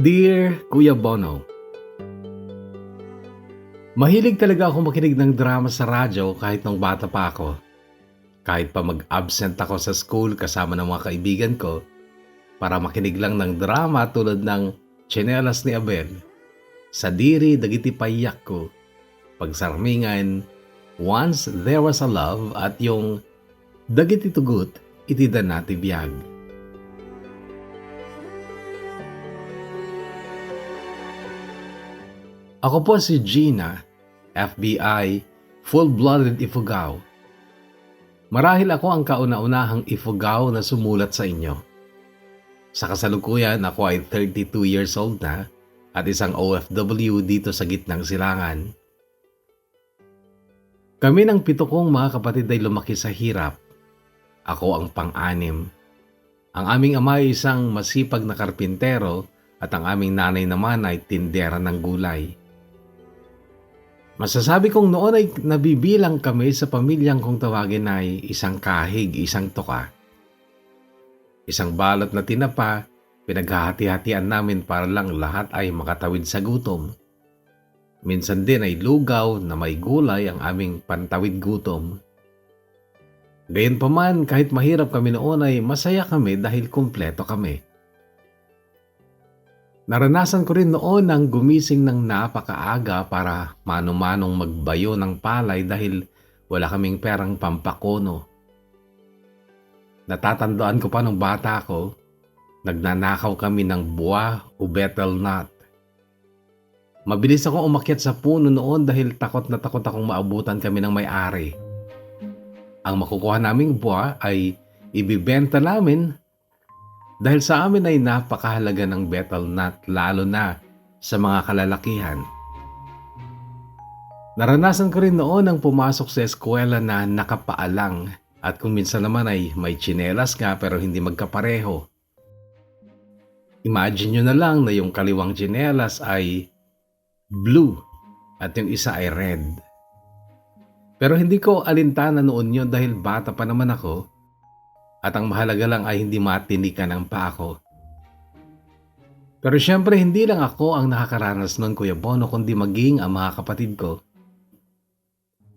Dear Kuya Bono, mahilig talaga ako makinig ng drama sa radyo kahit nung bata pa ako. Kahit pa mag-absent ako sa school kasama ng mga kaibigan ko para makinig lang ng drama tulad ng Tsinelas ni Abel, Sadiri Dagiti Payak Ko, Pagsarmingan, Once There Was a Love at yung Dagiti Tugut, Iti Danati Biyag. Ako po si Gina, FBI, full-blooded Ifugao. Marahil ako ang kauna-unahang Ifugao na sumulat sa inyo. Sa kasalukuyan, ako ay 32 years old na at isang OFW dito sa gitnang silangan. Kami ng 7 kong mga kapatid ay lumaki sa hirap. Ako ang pang-anim. Ang aming ama ay isang masipag na karpintero at ang aming nanay naman ay tindera ng gulay. Masasabi kong noon ay nabibilang kami sa pamilyang kung tawagin ay isang kahig, isang tuka. Isang balot na tinapa, pinaghahati-hatian namin para lang lahat ay makatawid sa gutom. Minsan din ay lugaw na may gulay ang aming pantawid gutom. Gayunpaman, kahit mahirap kami noon ay masaya kami dahil kumpleto kami. Naranasan ko rin noon ang gumising ng napakaaga para mano-manong magbayo ng palay dahil wala kaming perang pampakono. Natatandaan ko pa nung bata ako, nagnanakaw kami ng buwa o betel nut. Mabilis akong umakyat sa puno noon dahil takot na takot akong maabutan kami ng may-ari. Ang makukuha naming buwa ay ibibenta namin dahil sa amin ay napakahalaga ng betel nut lalo na sa mga kalalakihan. Naranasan ko rin noon ang pumasok sa eskwela na nakapaalang at kung minsan naman ay may tsinelas ka pero hindi magkapareho. Imagine nyo na lang na yung kaliwang tsinelas ay blue at yung isa ay red. Pero hindi ko alintana noon yun dahil bata pa naman ako. At ang mahalaga lang ay hindi matinikan ang paa ko. Pero syempre hindi lang ako ang nakakaranas nun, Kuya Bono, kundi maging ang mga kapatid ko.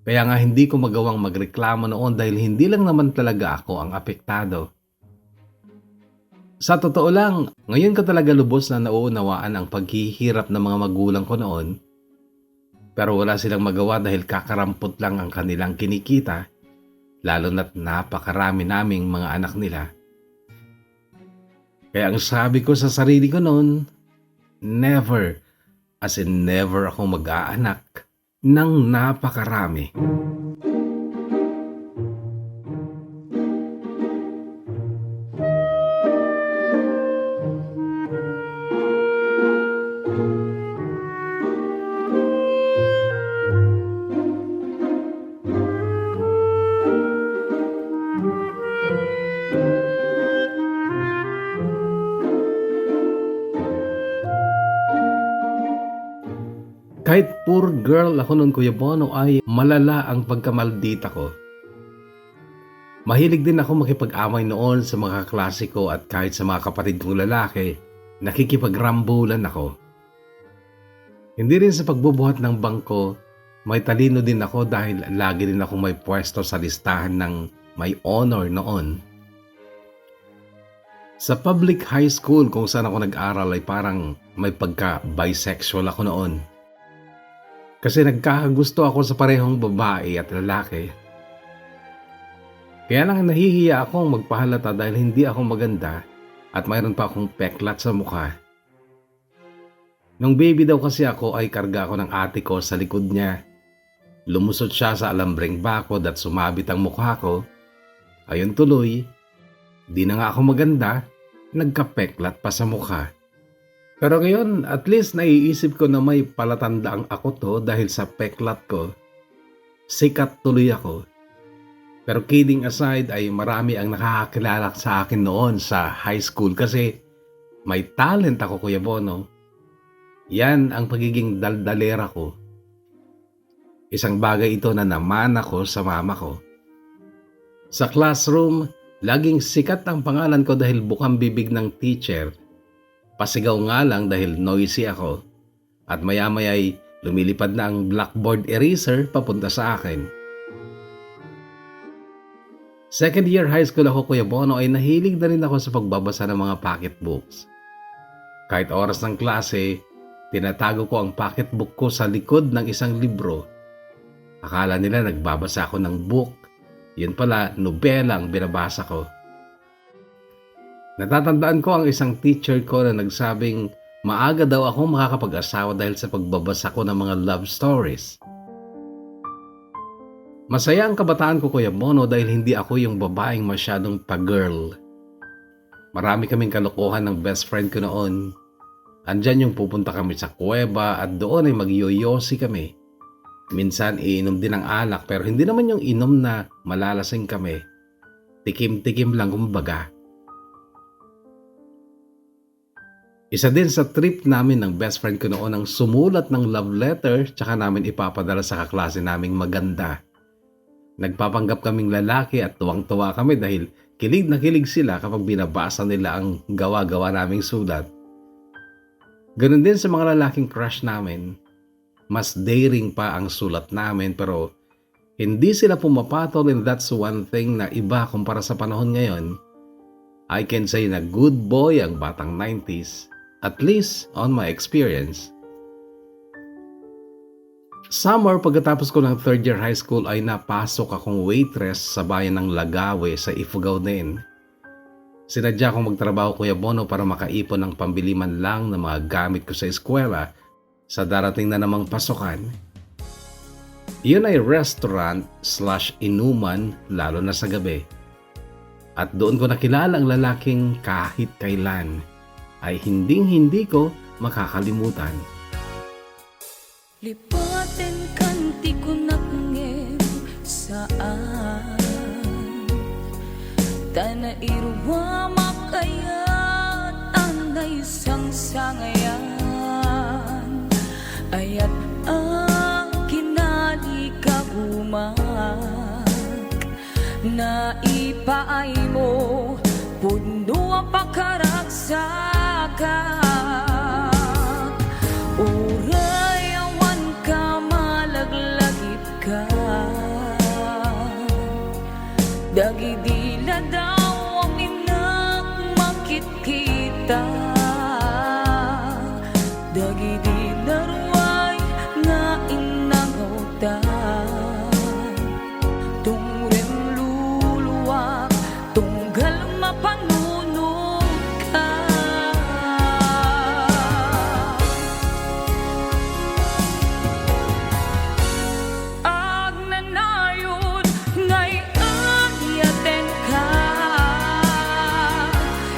Kaya nga hindi ko magawang magreklamo noon dahil hindi lang naman talaga ako ang apektado. Sa totoo lang, ngayon ko talaga lubos na nauunawaan ang paghihirap ng mga magulang ko noon. Pero wala silang magawa dahil kakarampot lang ang kanilang kinikita. Lalo na't napakarami naming mga anak nila. Kaya ang sabi ko sa sarili ko noon, never, as in never ako mag-aanak ng napakarami. Kahit poor girl ako noon, Kuya Bono, ay malala ang pagkamaldita ko. Mahilig din ako makipag-away noon sa mga kaklase ko at kahit sa mga kapatid kong lalaki, nakikipagrambulan ako. Hindi rin sa pagbubuhat ng bangko, may talino din ako dahil lagi din akong may pwesto sa listahan ng may honor noon. Sa public high school kung saan ako nag-aral ay parang may pagka-bisexual ako noon. Kasi nagkakagusto ako sa parehong babae at lalaki. Kaya lang nahihiya akong magpahalata dahil hindi ako maganda at mayroon pa akong peklat sa mukha. Nung baby daw kasi ako ay karga ako ng ate ko sa likod niya. Lumusot siya sa alambreng bakod at sumabit ang mukha ko. Ayun tuloy, di na nga ako maganda, nagkapeklat pa sa mukha. Pero ngayon, at least naiisip ko na may palatandaang ako to dahil sa peklat ko. Sikat tuloy ako. Pero kidding aside ay marami ang nakakakilala sa akin noon sa high school kasi may talent ako, Kuya Bono. Yan ang pagiging daldalera ko. Isang bagay ito na naman ako sa mama ko. Sa classroom, laging sikat ang pangalan ko dahil bukang bibig ng teacher. Pasigaw nga lang dahil noisy ako. At maya-maya ay lumilipad na ang blackboard eraser papunta sa akin. Second year high school ako, Kuya Bono, ay nahilig na rin ako sa pagbabasa ng mga pocketbooks. Kahit oras ng klase, tinatago ko ang pocketbook ko sa likod ng isang libro. Akala nila nagbabasa ako ng book. Yun pala, nobela ang binabasa ko. Natatandaan ko ang isang teacher ko na nagsabing maaga daw ako makakapag-asawa dahil sa pagbabasa ko ng mga love stories. Masaya ang kabataan ko, Kuya Bono, dahil hindi ako yung babaeng masyadong pa-girl. Marami kaming kalokohan ng best friend ko noon. Andyan yung pupunta kami sa kuweba at doon ay magyoyosi kami. Minsan iinom din ng alak pero hindi naman yung inom na malalasing kami. Tikim-tikim lang kumbaga. Isa din sa trip namin ng best friend ko noon ang sumulat ng love letter tsaka namin ipapadala sa kaklase naming maganda. Nagpapanggap kaming lalaki at tuwang-tuwa kami dahil kilig na kilig sila kapag binabasa nila ang gawa-gawa naming sulat. Ganun din sa mga lalaking crush namin. Mas daring pa ang sulat namin pero hindi sila pumapatol, and that's one thing na iba kumpara sa panahon ngayon. I can say na good boy ang batang 90s, at least on my experience. Summer pagkatapos ko ng third year high school ay napasok akong waitress sa bayan ng Lagawe sa Ifugao din. Sinadya kong magtrabaho, Kuya Bono, para makaipon ng pambili man lang ng mga gamit ko sa eskwela sa darating na namang pasukan. Iyon ay restaurant/inuman lalo na sa gabi. At doon ko nakilala ang lalaking kahit kailan ay hinding-hindi ko makakalimutan. Lipaten kanti ko nakngem saan Tana irwa makayat anay sang sangayan Ayat ang kinali kabumak Na ipaay mo puno ang pakaragsakan Dagidila daw ang inak makikita Dagidila ruway na inangautan Tungrem luluwak tunggal mapanunod ka Ag nanayod ngay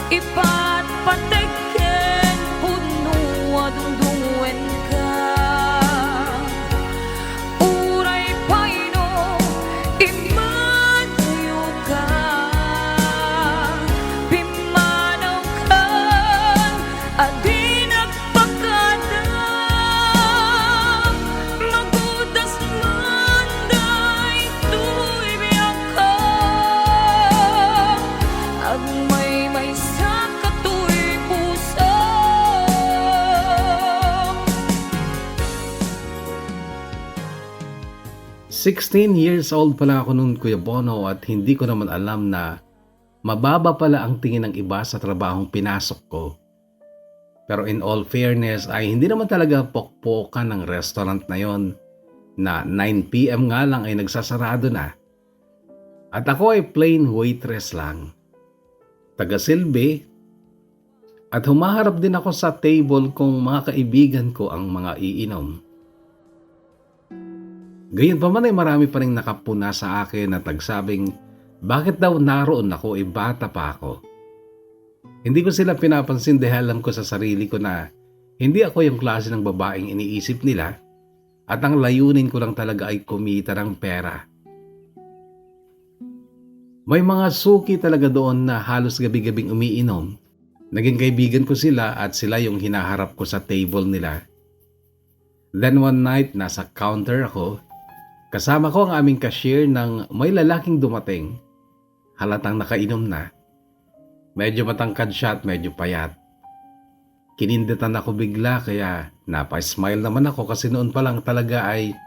ipat patiken puno adungdungwen ka uray paino imanayo ka pimanaw kan adi nagpakada magudas manday tuy biyak ka agmay 16 years old pala ako noon, Kuya Bono, at hindi ko naman alam na mababa pala ang tingin ng iba sa trabahong pinasok ko. Pero in all fairness ay hindi naman talaga pokpokan ng restaurant na yon na 9 PM nga lang ay nagsasarado na. At ako ay plain waitress lang. Taga-silbi at humaharap din ako sa table kung mga kaibigan ko ang mga iinom. Gayon pa man ay marami pa rin nakapuna sa akin at nagsabing bakit daw naroon ako, bata pa ako. Hindi ko sila pinapansin dahil alam ko sa sarili ko na hindi ako yung klase ng babaeng iniisip nila at ang layunin ko lang talaga ay kumita ng pera. May mga suki talaga doon na halos gabi-gabing umiinom. Naging kaibigan ko sila at sila yung hinaharap ko sa table nila. Then one night, nasa counter ako Kasama ko ang aming cashier nang may lalaking dumating. Halatang nakainom na. Medyo matangkad siya at medyo payat. Kininditan ako bigla kaya napa-smile naman ako kasi noon pa lang talaga ay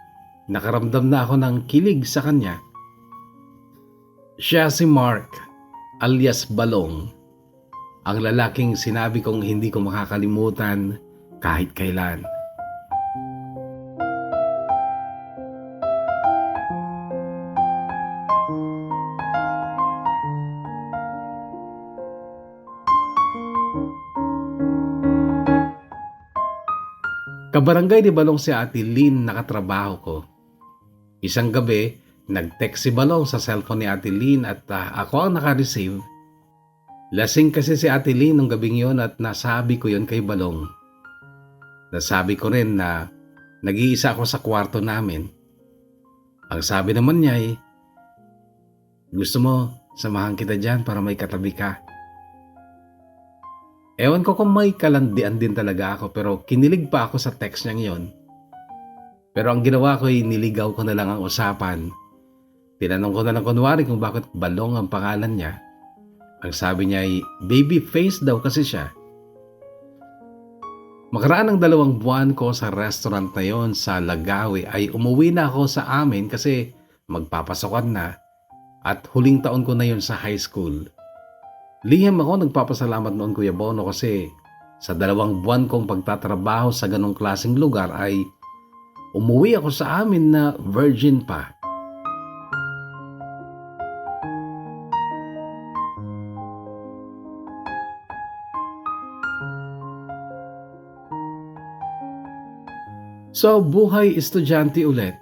nakaramdam na ako ng kilig sa kanya. Siya si Mark, alias Balong. Ang lalaking sinabi kong hindi ko makakalimutan kahit kailan. Kabarangay ni Balong si Ate Lynn nakatrabaho ko. Isang gabi, nag-text si Balong sa cellphone ni Ate Lynn at ako ang naka-receive. Lasing kasi si Ate Lynn nung gabing yon at nasabi ko yon kay Balong. Nasabi ko rin na nag-iisa ako sa kwarto namin. Ang sabi naman niya ay, gusto mo, samahan kita dyan para may katabi ka. Ewan ko kung may kalandian din talaga ako pero kinilig pa ako sa text niyang yon. Pero ang ginawa ko ay niligaw ko na lang ang usapan. Tinanong ko na lang kunwari kung bakit Balong ang pangalan niya. Ang sabi niya ay baby face daw kasi siya. Makaraan ng 2 buwan ko sa restaurant na yon sa Lagawi ay umuwi na ako sa amin kasi magpapasokan na at huling taon ko na yon sa high school. Lihim ako nagpapasalamat noon Kuya Bono kasi sa 2 buwan kong pagtatrabaho sa ganong klaseng lugar ay umuwi ako sa amin na virgin pa. So buhay estudyante ulit.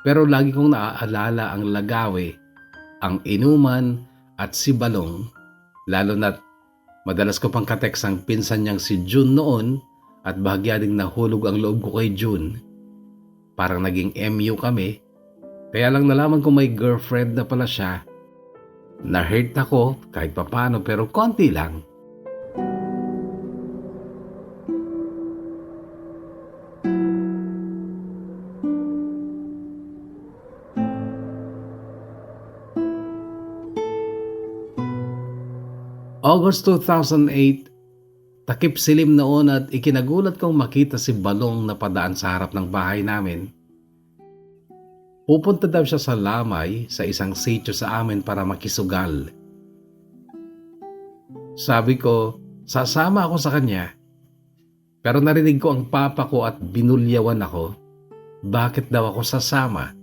Pero lagi kong naaalala ang Lagawi, ang inuman at si Balong. Lalo na't madalas ko pang kateks ang pinsan niyang si June noon at bahagya ding nahulog ang loob ko kay June. Parang naging MU kami. Kaya lang nalaman ko may girlfriend na pala siya. Na-hurt ako kahit papano pero konti lang. August 2008, takip silim noon at ikinagulat kong makita si Balong na padaan sa harap ng bahay namin. Pupunta daw siya sa Lamay sa isang sitio sa amin para makisugal. Sabi ko, sasama ako sa kanya. Pero narinig ko ang papa ko at binulyawan ako. Bakit daw ako sasama?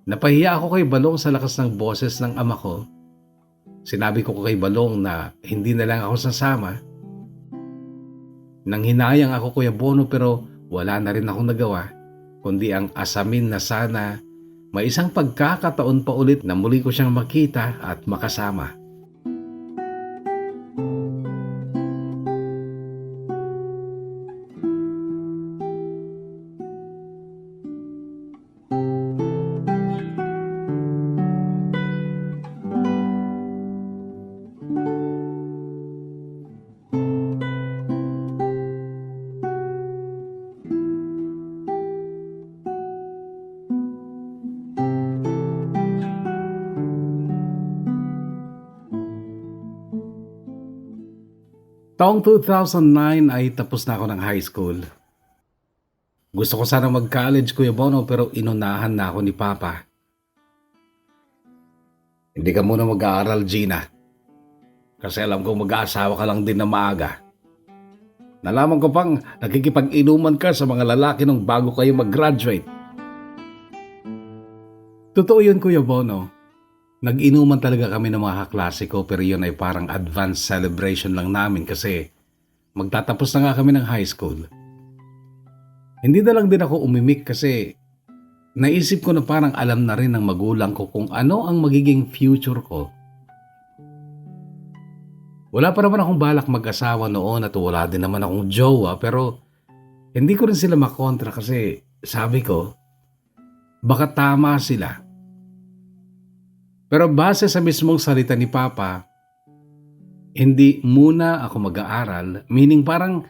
Napahiya ako kay Balong sa lakas ng boses ng ama ko. Sinabi ko kay Balong na hindi na lang ako sasama. Nang hinayang ako Kuya Bono pero wala na rin akong nagawa, kundi ang asamin na sana may isang pagkakataon pa ulit na muli ko siyang makita at makasama. Taong 2009 ay tapos na ako ng high school. Gusto ko sana mag-college Kuya Bono pero inunahan na ako ni Papa. Hindi ka muna mag-aaral Gina. Kasi alam kong mag-aasawa ka lang din na maaga. Nalaman ko pang nakikipag-inuman ka sa mga lalaki nung bago kayo mag-graduate. Totoo yun Kuya Bono. Nag-inuman talaga kami ng mga kaklase ko pero yun ay parang advanced celebration lang namin kasi magtatapos na nga kami ng high school. Hindi na lang din ako umimik kasi naisip ko na parang alam na rin ng magulang ko kung ano ang magiging future ko. Wala pa naman akong balak mag-asawa noon at wala din naman akong jowa pero hindi ko rin sila makontra kasi sabi ko baka tama sila. Pero base sa mismong salita ni Papa, hindi muna ako mag-aaral, meaning parang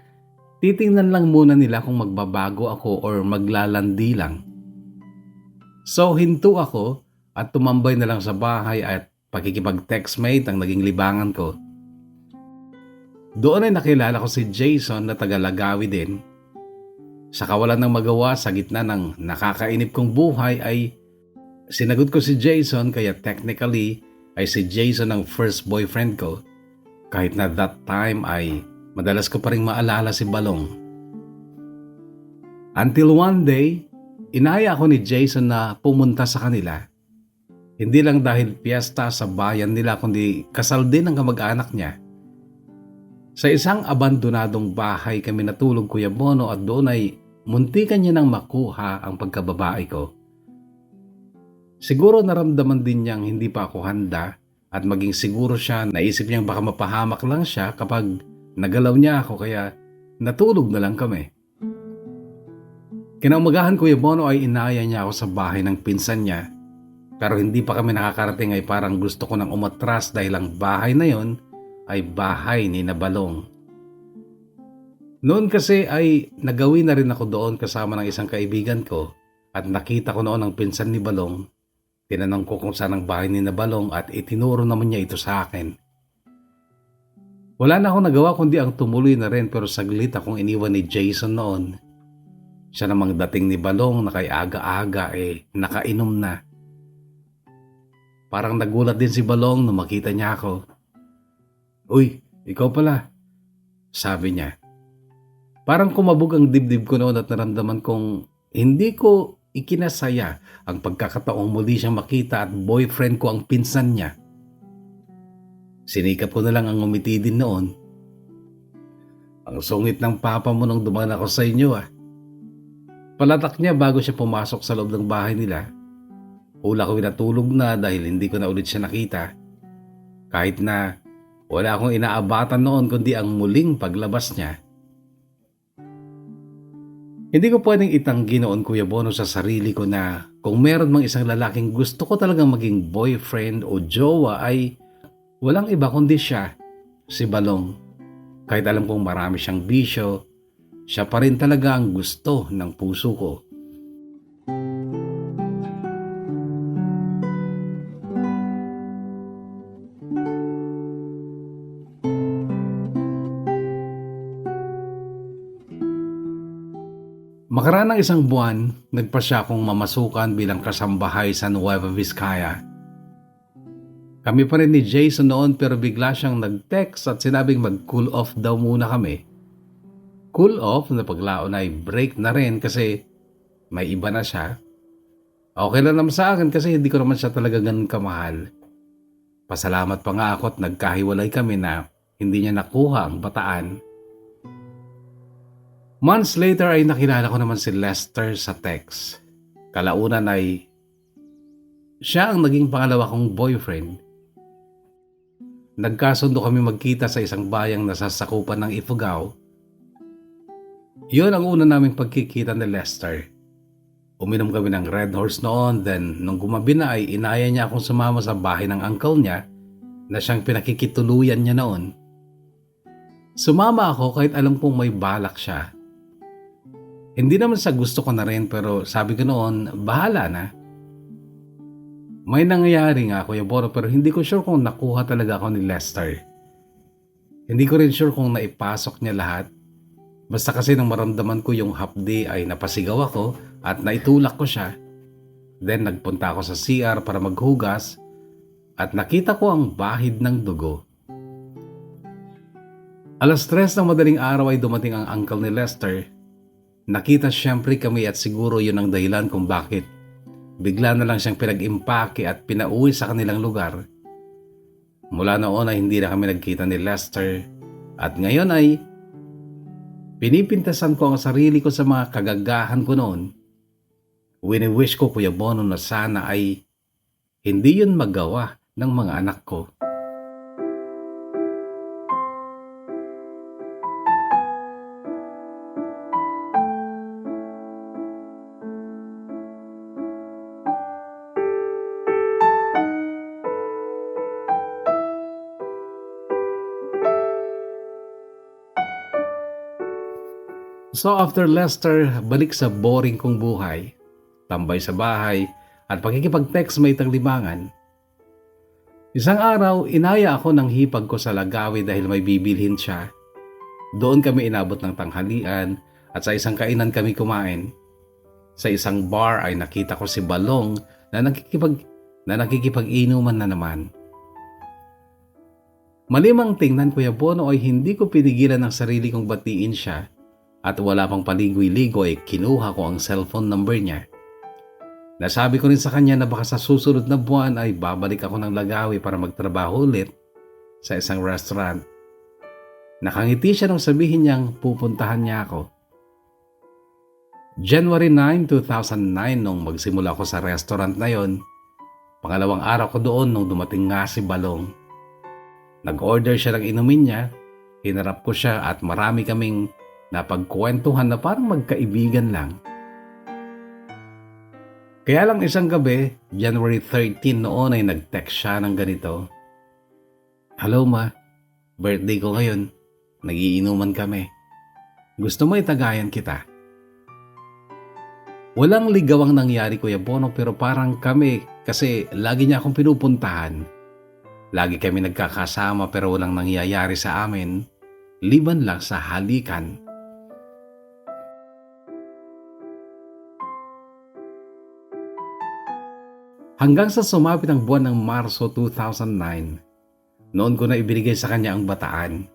titingnan lang muna nila kung magbabago ako or maglalandi lang. So hinto ako at tumambay na lang sa bahay at pakikipag-textmate ang naging libangan ko. Doon ay nakilala ko si Jason na taga-Lagawi din. Sa kawalan ng magawa sa gitna ng nakakainip kong buhay ay sinagot ko si Jason, kaya technically ay si Jason ang first boyfriend ko. Kahit na that time ay madalas ko pa rin maalala si Balong. Until one day, inaya ako ni Jason na pumunta sa kanila. Hindi lang dahil piyesta sa bayan nila kundi kasal din ang kamag-anak niya. Sa isang abandonadong bahay kami natulog, Kuya Bono, at doon ay muntikan niya nang makuha ang pagkababae ko. Siguro naramdaman din niyang hindi pa ako handa at maging siguro siya naisip niyang baka mapahamak lang siya kapag nagalaw niya ako, kaya natulog na lang kami. Kinaumagahan, Kuya Bono, ay inaya niya ako sa bahay ng pinsan niya. Pero hindi pa kami nakakarating ay parang gusto ko nang umatras dahil ang bahay na yon ay bahay ni Balong. Noon kasi ay nagawi na rin ako doon kasama ng isang kaibigan ko at nakita ko noon ang pinsan ni Balong. Tinanong ko kung saan ang bahay ni Balong at itinuro naman niya ito sa akin. Wala na akong nagawa kundi ang tumuloy na rin, pero saglit akong iniwan ni Jason noon. Siya namang dating ni Balong na kay aga-aga nakainom na. Parang nagulat din si Balong nung makita niya ako. "Uy, ikaw pala," sabi niya. Parang kumabog ang dibdib ko noon at naramdaman kong hindi ko ikinasaya ang pagkakataong muli siyang makita at boyfriend ko ang pinsan niya. Sinikap ko na lang ang ngumiti din noon. "Ang sungit ng papa mo nung dumaan ako sa inyo ah." Palatak niya bago siya pumasok sa loob ng bahay nila. Hula ko natulog na dahil hindi ko na ulit siya nakita. Kahit na wala akong inaabatan noon kundi ang muling paglabas niya. Hindi ko pwedeng itanggi noon, Kuya Bono, sa sarili ko na kung meron mang isang lalaking gusto ko talagang maging boyfriend o jowa ay walang iba kundi siya, si Balong. Kahit alam kong marami siyang bisyo, siya pa rin talaga ang gusto ng puso ko. Makaraan ng isang buwan, nagpa siya akong mamasukan bilang kasambahay sa Nueva Vizcaya. Kami pa rin ni Jason noon, pero bigla siyang nag-text at sinabing mag-cool off daw muna kami. Cool off na paglaon ay break na rin kasi may iba na siya. Okay lang naman sa akin kasi hindi ko naman siya talaga ganun kamahal. Pasalamat pa nga ako at nagkahiwalay kami na hindi niya nakuha ang bataan. Months later ay nakilala ko naman si Lester sa text. Kalaunan ay siya ang naging pangalawa kong boyfriend. Nagkasundo kami magkita sa isang bayang nasasakupan ng Ifugao. Yun ang una naming pagkikita ni Lester. Uminom kami ng Red Horse noon, then nung gumabi na ay inaya niya akong sumama sa bahay ng uncle niya na siyang pinakikituluyan niya noon. Sumama ako kahit alam kong may balak siya. Hindi naman sa gusto ko na rin, pero sabi ko noon, bahala na. May nangyayari nga, Kuya Bono, pero hindi ko sure kung nakuha talaga ako ni Lester. Hindi ko rin sure kung naipasok niya lahat. Basta kasi nang maramdaman ko yung hapdi ay napasigaw ako at naitulak ko siya. Then nagpunta ako sa CR para maghugas at nakita ko ang bahid ng dugo. Alas 3 ng madaling araw ay dumating ang uncle ni Lester. Nakita siyempre kami at siguro yun ang dahilan kung bakit bigla na lang siyang pinag-impake at pinauwi sa kanilang lugar. Mula noon ay hindi na kami nagkita ni Lester at ngayon ay pinipintasan ko ang sarili ko sa mga kagagahan ko noon. Wini-wish ko, Kuya Bono, na sana ay hindi yun magawa ng mga anak ko. So after Lester, balik sa boring kong buhay. Tambay sa bahay at pakikipag-text may taglibangan. Isang araw, inaya ako ng hipag ko sa Lagawi dahil may bibilhin siya. Doon kami inabot ng tanghalian at sa isang kainan kami kumain. Sa isang bar ay nakita ko si Balong na nakikipag-inuman na naman. Malimang tingnan, Kuya Bono, ay hindi ko pinigilan ng sarili kong batiin siya at wala pang paligoy-ligo ay kinuha ko ang cellphone number niya. Nasabi ko rin sa kanya na baka sa susunod na buwan ay babalik ako ng Lagawi para magtrabaho ulit sa isang restaurant. Nakangiti siya nung sabihin niyang pupuntahan niya ako. January 9, 2009 nung magsimula ako sa restaurant na yon, pangalawang araw ko doon nung dumating nga si Balong. Nag-order siya ng inumin niya, hinarap ko siya at marami kaming napagkwentuhan na parang magkaibigan lang. Kaya lang isang gabi, January 13 noon ay nag-text siya ng ganito. "Hello ma, birthday ko ngayon. Nagiinuman kami. Gusto mo itagayan kita?" Walang ligawang nangyari, Kuya Bono, pero parang kami kasi lagi niya akong pinupuntahan. Lagi kami nagkakasama pero walang nangyayari sa amin, liban lang sa halikan. Hanggang sa sumapit ang buwan ng Marso 2009, noon ko na ibinigay sa kanya ang bataan.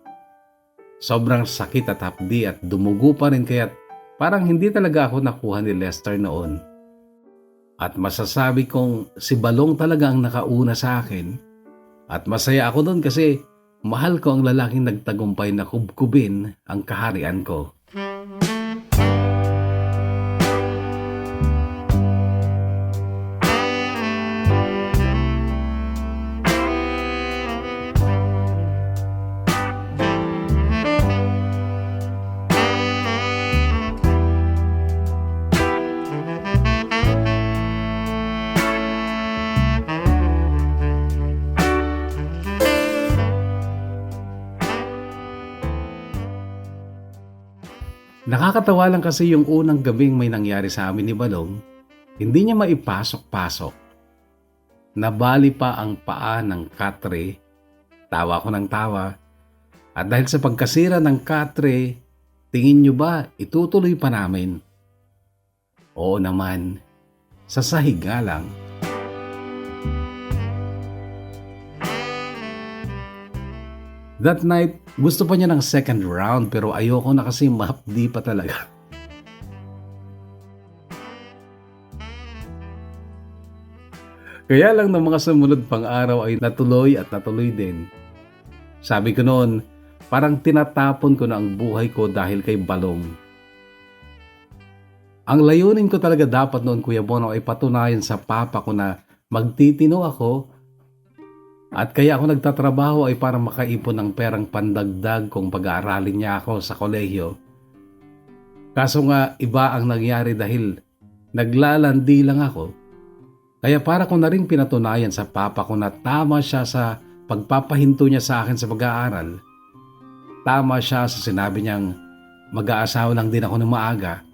Sobrang sakit at hapdi at dumugo pa rin kaya't parang hindi talaga ako nakuha ni Lester noon. At masasabi kong si Balong talaga ang nakauna sa akin. At masaya ako doon kasi mahal ko ang lalaking nagtagumpay na kubkubin ang kaharian ko. Nakakatawa lang kasi yung unang gabing may nangyari sa amin ni Balong, hindi niya maipasok-pasok. Nabali pa ang paa ng katre, tawa ko ng tawa, at dahil sa pagkasira ng katre, tingin niyo ba itutuloy pa namin? Oo naman, sa sahig nga lang. That night, gusto pa niya ng second round pero ayoko na kasi mahapdi pa talaga. Kaya lang ng mga sumunod pang araw ay natuloy at natuloy din. Sabi ko noon, parang tinatapon ko na ang buhay ko dahil kay Balong. Ang layunin ko talaga dapat noon, Kuya Bono, ay patunayan sa papa ko na magtitino ako. At kaya ako nagtatrabaho ay para makaipon ng perang pandagdag kung pag-aaralin niya ako sa kolehiyo. Kaso nga iba ang nangyari dahil naglalandi lang ako. Kaya para ko na rin pinatunayan sa papa ko na tama siya sa pagpapahinto niya sa akin sa pag-aaral. Tama siya sa sinabi niyang mag-aasawa lang din ako ng maaga.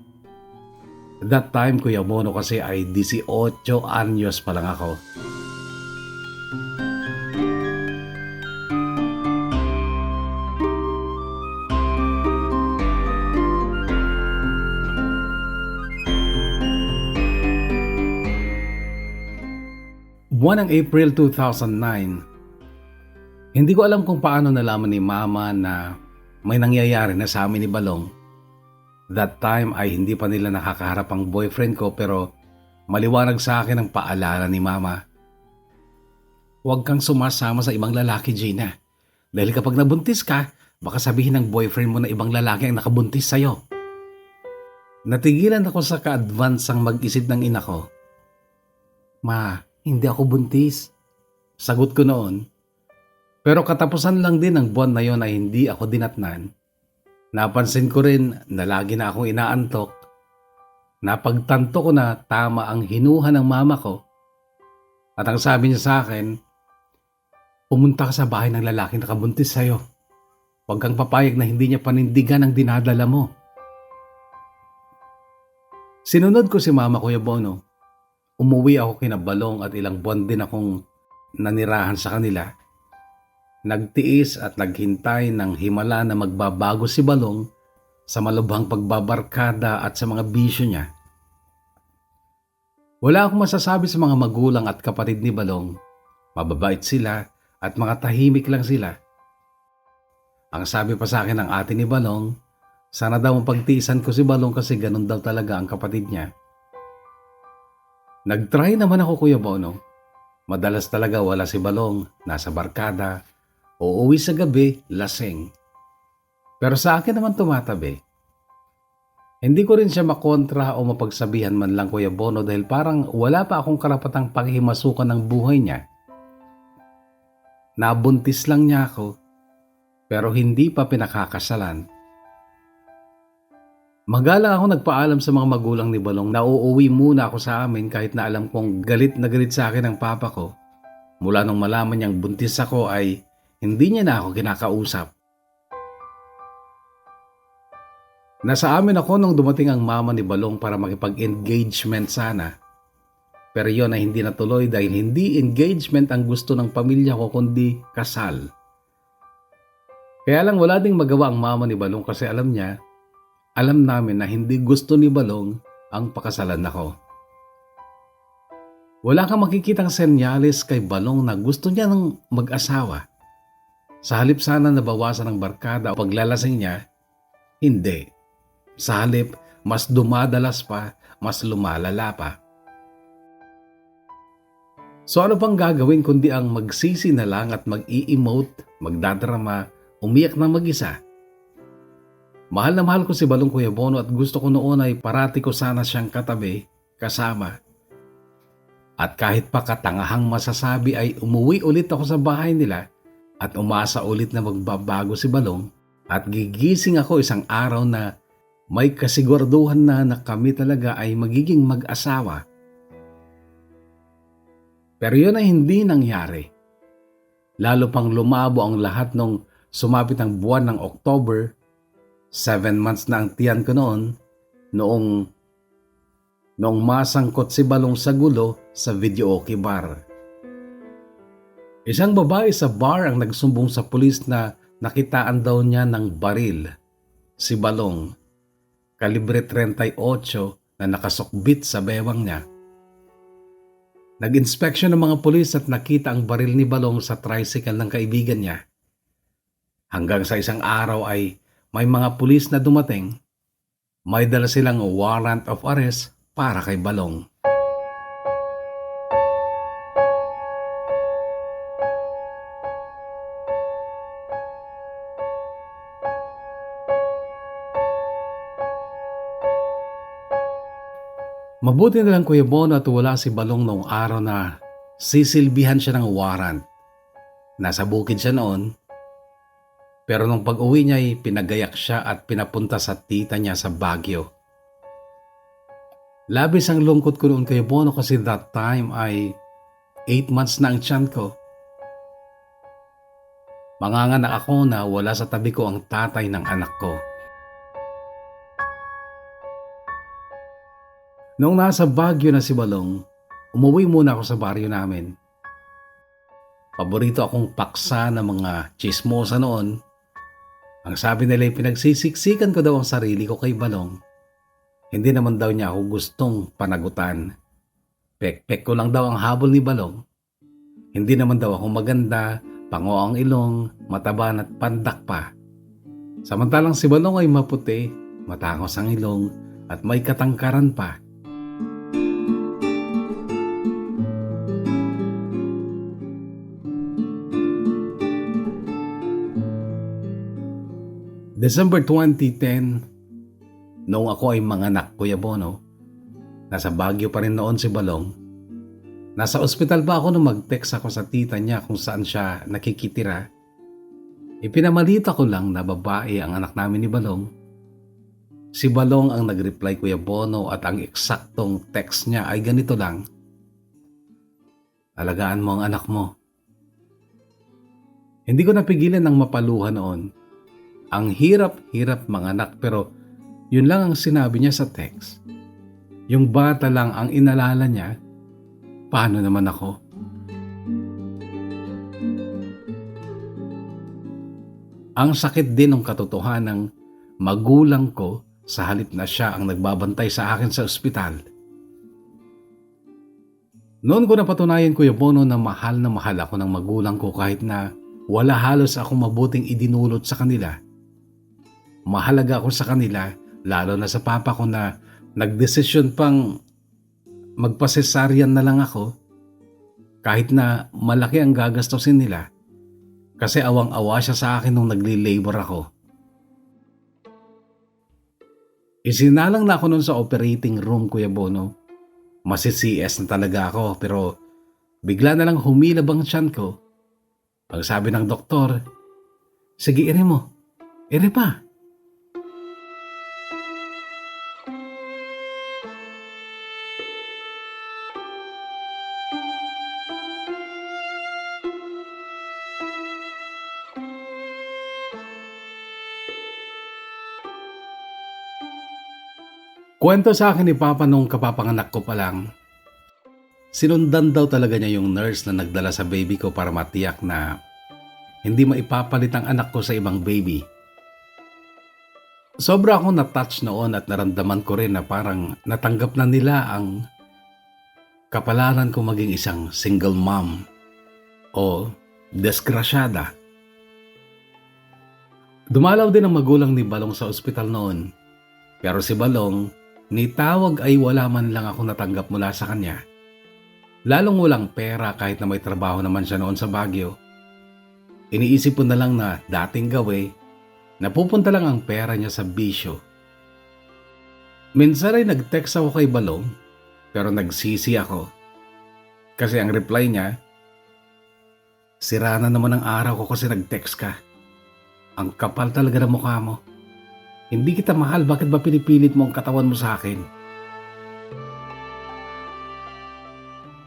That time, Kuya Bono, kasi ay 18 anyos pa lang ako. Buwan ng April 2009. Hindi ko alam kung paano nalaman ni Mama na may nangyayari na sa amin ni Balong. That time ay hindi pa nila nakakaharap ang boyfriend ko pero maliwanag sa akin ang paalala ni Mama. Huwag kang sumasama sa ibang lalaki, Gina. Dahil kapag nabuntis ka, baka sabihin ng boyfriend mo na ibang lalaki ang nakabuntis sa'yo. Natigilan ako sa ka-advansang mag-isip ng ina ko. Ma, hindi ako buntis. Sagot ko noon. Pero katapusan lang din ng buwan na yon ay hindi ako dinatnan. Napansin ko rin na lagi na akong inaantok. Napagtanto ko na tama ang hinuha ng mama ko. At ang sabi niya sa akin, pumunta ka sa bahay ng lalaking nakabuntis sa'yo. Huwag kang papayag na hindi niya panindigan ang dinadala mo. Sinunod ko si Mama, Kuya Bono. Umuwi ako kina Balong at ilang buwan din akong nanirahan sa kanila. Nagtiis at naghintay ng himala na magbabago si Balong sa malubhang pagbabarkada at sa mga bisyo niya. Wala akong masasabi sa mga magulang at kapatid ni Balong. Mababait sila at mga tahimik lang sila. Ang sabi pa sa akin ng ate ni Balong, sana daw pagtiisan ko si Balong kasi ganun daw talaga ang kapatid niya. Nag-try naman ako, Kuya Bono. Madalas talaga wala si Balong, nasa barkada, o uwi sa gabi, lasing. Pero sa akin naman tumatabi. Hindi ko rin siya makontra o mapagsabihan man lang, Kuya Bono, dahil parang wala pa akong karapatang paghimasukan ng buhay niya. Nabuntis lang niya ako, pero hindi pa pinakakasalan. Magalang ako nagpaalam sa mga magulang ni Balong na uuwi muna ako sa amin kahit na alam kong galit na galit sa akin ang papa ko. Mula nung malaman niyang buntis ako ay hindi niya na ako kinakausap. Nasa amin ako nung dumating ang mama ni Balong para makipag-engagement sana. Pero yon ay hindi natuloy dahil hindi engagement ang gusto ng pamilya ko kundi kasal. Kaya lang wala ding magawa ang mama ni Balong kasi alam namin na hindi gusto ni Balong ang pakasalan ako. Wala kang makikitang senyales kay Balong na gusto niya ng mag-asawa. Sa halip sana nabawasan ng barkada o paglalasing niya, hindi. Sa halip, mas dumadalas pa, mas lumalala pa. So ano pang gagawin kundi ang magsisi na lang at mag-i-emote, magdadrama, umiyak na mag-isa? Mahal na mahal ko si Balong, Kuya Bono, at gusto ko noon ay parati ko sana siyang katabi, kasama. At kahit pa katangahang masasabi ay umuwi ulit ako sa bahay nila at umasa ulit na magbabago si Balong at gigising ako isang araw na may kasiguraduhan na kami talaga ay magiging mag-asawa. Pero yun ay hindi nangyari. Lalo pang lumabo ang lahat nung sumapit ang buwan ng October. 7 months na ang tiyan ko noong masangkot si Balong sa gulo sa videoke bar. Isang babae sa bar ang nagsumbong sa pulis na nakitaan daw niya ng baril. Si Balong, kalibre 38 na nakasukbit sa bewang niya. Nag-inspeksyon ng mga pulis at nakita ang baril ni Balong sa tricycle ng kaibigan niya. Hanggang sa isang araw ay may mga pulis na dumating, may dala silang warrant of arrest para kay Balong. Mabuti na lang, Kuya Bono, at wala si Balong noong araw na sisilbihan siya ng warrant. Nasa bukid siya noon. Pero nung pag-uwi niya ay pinagayak siya at pinapunta sa tita niya sa Baguio. Labis ang lungkot ko noon, Kuya Bono, kasi that time ay 8 months na ang tiyan ko. Manganganak ako na wala sa tabi ko ang tatay ng anak ko. Noong nasa Baguio na si Balong, umuwi muna ako sa baryo namin. Paborito akong paksa ng mga chismosa noon. Ang sabi nila ay pinagsisiksikan ko daw ang sarili ko kay Balong. Hindi naman daw niya ako gustong panagutan. Pek-pek ko lang daw ang habol ni Balong. Hindi naman daw ako maganda, pango ang ilong, mataban at pandak pa. Samantalang si Balong ay maputi, matangos ang ilong at may katangkaran pa. December 2010, noong ako ay manganak, Kuya Bono, nasa Baguio pa rin noon si Balong. Nasa ospital pa ako nung mag-text ako sa tita niya kung saan siya nakikitira. Ipinamalita ko lang na babae ang anak namin ni Balong. Si Balong ang nag-reply, Kuya Bono, at ang eksaktong text niya ay ganito lang: "Alagaan mo ang anak mo." Hindi ko napigilan ng mapaluha noon. Ang hirap-hirap manganak, pero yun lang ang sinabi niya sa text. Yung bata lang ang inalala niya Paano naman ako? Ang sakit din ng katotohanang magulang ko sa halip na siya ang nagbabantay sa akin sa ospital. Noon ko napatunayan, Kuya Bono, na mahal ako ng magulang ko kahit na wala halos akong mabuting idinulot sa kanila. Mahalaga ako sa kanila, lalo na sa papa ko na nagdesisyon pang magpasesaryan na lang ako kahit na malaki ang gagastusin nila kasi awang-awa siya sa akin nung nagli-labor ako. Isinalang na ako noon sa operating room, Kuya Bono. Masi-CS na talaga ako pero bigla na lang humilab ang tiyan ko. Ang sabi ng doktor, sige, ere mo. Ere pa. Kwento sa akin ni Papa nung kapapanganak ko pa lang, sinundan daw talaga niya yung nurse na nagdala sa baby ko para matiyak na hindi maipapalit ang anak ko sa ibang baby. Sobra akong na-touch noon at naramdaman ko rin na parang natanggap na nila ang kapalaran ko maging isang single mom o desgrasyada. Dumalaw din ang magulang ni Balong sa ospital noon, pero si Balong, ni tawag ay wala man lang ako natanggap mula sa kanya. Lalong walang pera kahit na may trabaho naman siya noon sa Baguio. Iniisip ko na lang na dating gawi, napupunta lang ang pera niya sa bisyo. Minsan ay nag-text ako kay Balong, pero nagsisi ako. Kasi ang reply niya, sira na naman ang araw ko kasi nag-text ka. Ang kapal talaga ng mukha mo. Hindi kita mahal, bakit ba pinipilit mo ang katawan mo sa akin?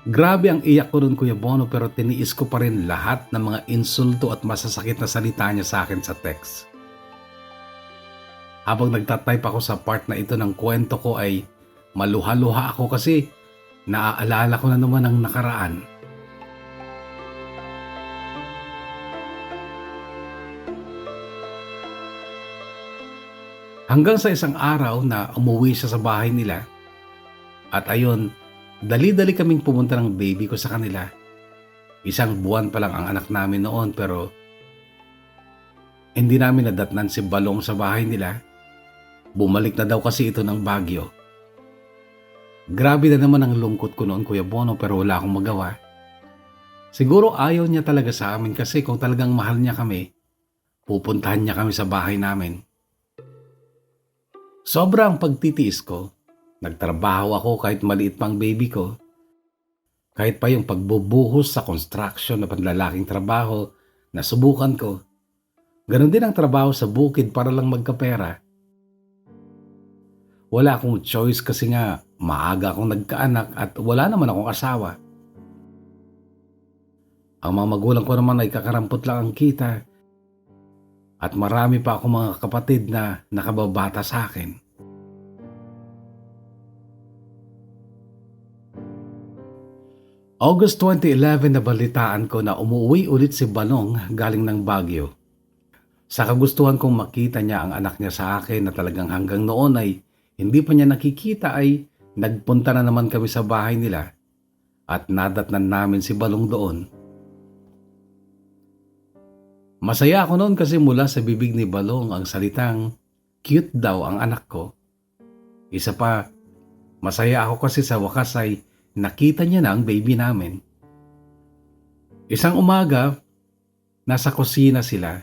Grabe ang iyak ko nun, Kuya Bono, pero tiniis ko pa rin lahat ng mga insulto at masasakit na salita niya sa akin sa text. Habang nagtatype ako sa part na ito ng kwento ko ay maluha-luha ako kasi naaalala ko na naman ang nakaraan. Hanggang sa isang araw na umuwi siya sa bahay nila at ayun, dali-dali kaming pumunta ng baby ko sa kanila. 1 buwan pa lang ang anak namin noon pero hindi namin nadatnan si Balong sa bahay nila. Bumalik na daw kasi ito ng Baguio. Grabe na naman ang lungkot ko noon, Kuya Bono, pero wala akong magawa. Siguro ayaw niya talaga sa amin kasi kung talagang mahal niya kami, pupuntahan niya kami sa bahay namin. Sobra ang pagtitiis ko. Nagtrabaho ako kahit maliit pang baby ko. Kahit pa yung pagbubuhos sa construction na panlalaking trabaho na subukan ko. Ganon din ang trabaho sa bukid para lang magkapera. Wala akong choice kasi nga maaga akong nagkaanak at wala naman akong asawa. Ang mga magulang ko naman ay kakarampot lang ang kita. At marami pa akong mga kapatid na nakababata sa akin. August 2011 nabalitaan ko na umuwi ulit si Balong galing ng Baguio. Sa kagustuhan kong makita niya ang anak niya sa akin na talagang hanggang noon ay hindi pa niya nakikita ay nagpunta na naman kami sa bahay nila at nadatnan namin si Balong doon. Masaya ako noon kasi mula sa bibig ni Balong ang salitang cute daw ang anak ko. Isa pa, masaya ako kasi sa wakas ay nakita niya na ang baby namin. Isang umaga, nasa kusina sila,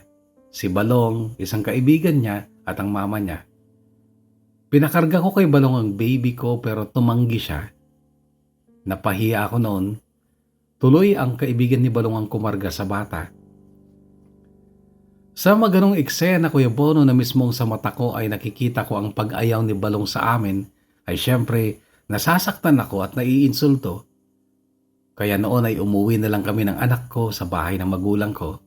si Balong, isang kaibigan niya at ang mama niya. Pinakarga ko kay Balong ang baby ko pero tumanggi siya. Napahiya ako noon. Tuloy ang kaibigan ni Balong ang kumarga sa bata. Sa maganong eksena, Kuya Bono, na mismong sa mata ko ay nakikita ko ang pag-ayaw ni Balong sa amin, ay syempre nasasaktan ako at naiinsulto. Kaya noon ay umuwi na lang kami ng anak ko sa bahay ng magulang ko.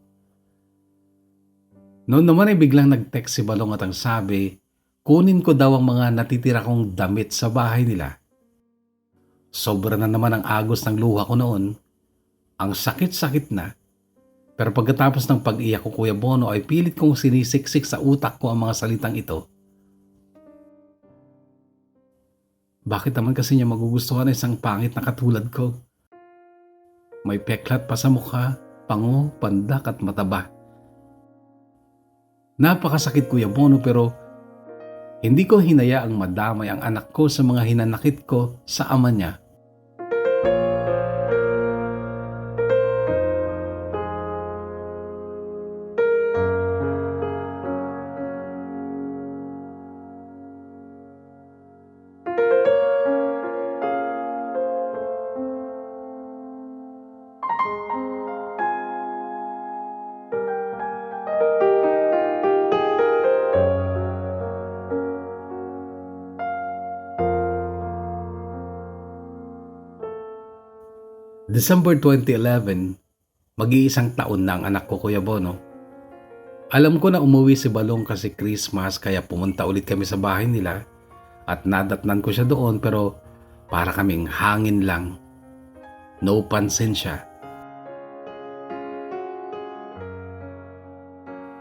Noon naman ay biglang nag-text si Balong at ang sabi, kunin ko daw ang mga natitira kong damit sa bahay nila. Sobra na naman ang agos ng luha ko noon. Ang sakit-sakit na. Pero pagkatapos ng pag-iyak ko, Kuya Bono, ay pilit kong sinisiksik sa utak ko ang mga salitang ito. Bakit naman kasi niya magugustuhan ng isang pangit na katulad ko? May peklat pa sa mukha, pango, pandak at mataba. Napakasakit, Kuya Bono, pero hindi ko hinayaang madamay ang anak ko sa mga hinanakit ko sa ama niya. December 2011, mag-iisang taon na ang anak ko, Kuya Bono. Alam ko na umuwi si Balong kasi Christmas kaya pumunta ulit kami sa bahay nila at nadatnan ko siya doon pero para kaming hangin lang. No pansin siya.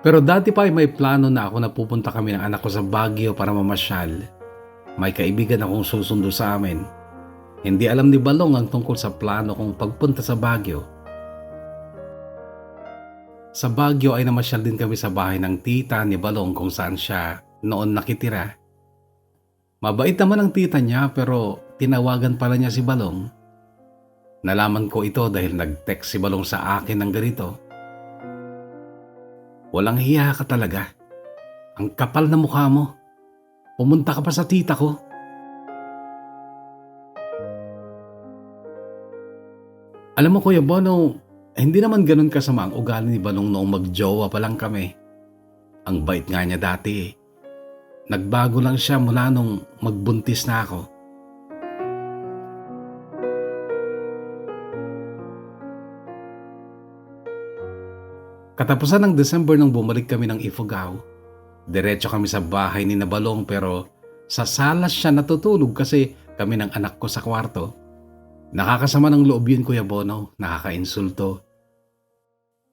Pero dati pa ay may plano na ako na pupunta kami ng anak ko sa Baguio para mamasyal. May kaibigan akong susundo sa amin. Hindi alam ni Balong ang tungkol sa plano kong pagpunta sa Baguio. Sa Baguio ay namasyal din kami sa bahay ng tita ni Balong kung saan siya noon nakitira. Mabait naman ang tita niya pero tinawagan pala niya si Balong. Nalaman ko ito dahil nag-text si Balong sa akin ng ganito. Walang hiya ka talaga. Ang kapal na mukha mo. Pumunta ka pa sa tita ko. Alam mo, Kuya Bono, hindi naman ganun kasama ang ugali ni Balong noong magjowa pa lang kami. Ang bait nga niya dati eh. Nagbago lang siya mula nung magbuntis na ako. Katapusan ng December nung bumalik kami ng Ifugao, diretso kami sa bahay ni Balong pero sa salas siya natutulog kasi kami ng anak ko sa kwarto. Nakakasama ng loob yun, Kuya Bono, nakakainsulto.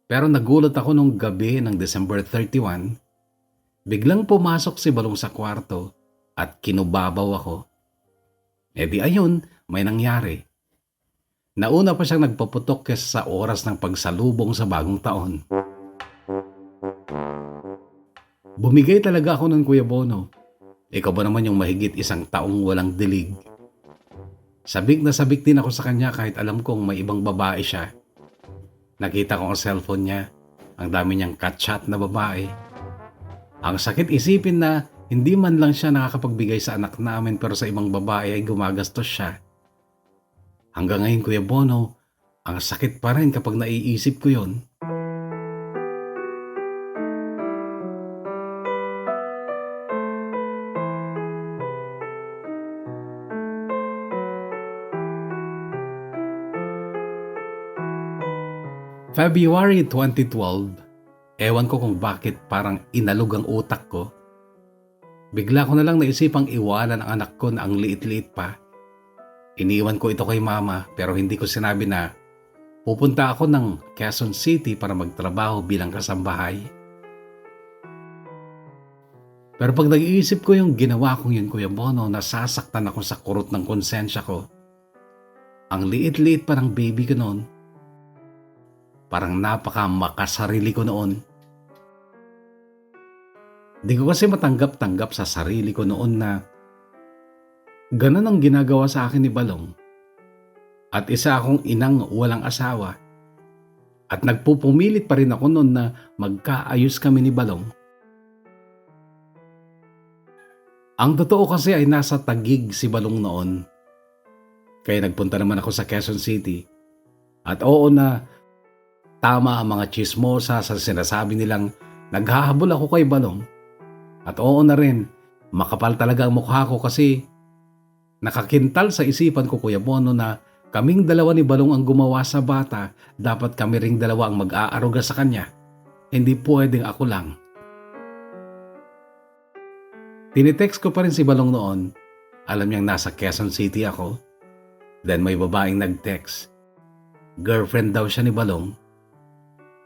Pero nagulat ako nung gabi ng December 31, biglang pumasok si Balong sa kwarto at kinubabaw ako. E di ayun, may nangyari. Nauna pa siyang nagpaputok kesa sa oras ng pagsalubong sa bagong taon. Bumigay talaga ako nun, Kuya Bono. Ikaw ba naman yung mahigit isang taong walang dilig? Sabik na sabik din ako sa kanya kahit alam kong may ibang babae siya. Nakita ko ang cellphone niya. Ang dami niyang ka-chat na babae. Ang sakit isipin na hindi man lang siya nakakapagbigay sa anak namin pero sa ibang babae ay gumagastos siya. Hanggang ngayon, Kuya Bono, ang sakit pa rin kapag naiisip ko yon. February 2012, ewan ko kung bakit parang inalog ang utak ko. Bigla ko na lang naisipang iwanan ang anak ko na ang liit-liit pa. Iniwan ko ito kay mama pero hindi ko sinabi na pupunta ako ng Quezon City para magtrabaho bilang kasambahay. Pero pag nag-iisip ko yung ginawa kong yun, Kuya Bono, nasasaktan ako sa kurot ng konsensya ko. Ang liit-liit pa ng baby ko noon. Parang napaka makasarili ko noon. Di ko kasi matanggap-tanggap sa sarili ko noon na ganun ang ginagawa sa akin ni Balong. At isa akong inang walang asawa. At nagpupumilit pa rin ako noon na magkaayos kami ni Balong. Ang totoo kasi ay nasa Taguig si Balong noon. Kaya nagpunta naman ako sa Quezon City. At oo na tama ang mga chismosa sa sinasabi nilang naghahabol ako kay Balong. At oo na rin, makapal talaga ang mukha ko kasi nakakintal sa isipan ko, Kuya Bono, na kaming dalawa ni Balong ang gumawa sa bata, dapat kami ring dalawa ang mag-aaruga sa kanya. Hindi pwedeng ako lang. Tinitext ko pa rin si Balong noon. Alam niyang nasa Quezon City ako. Then may babaeng nag-text. Girlfriend daw siya ni Balong.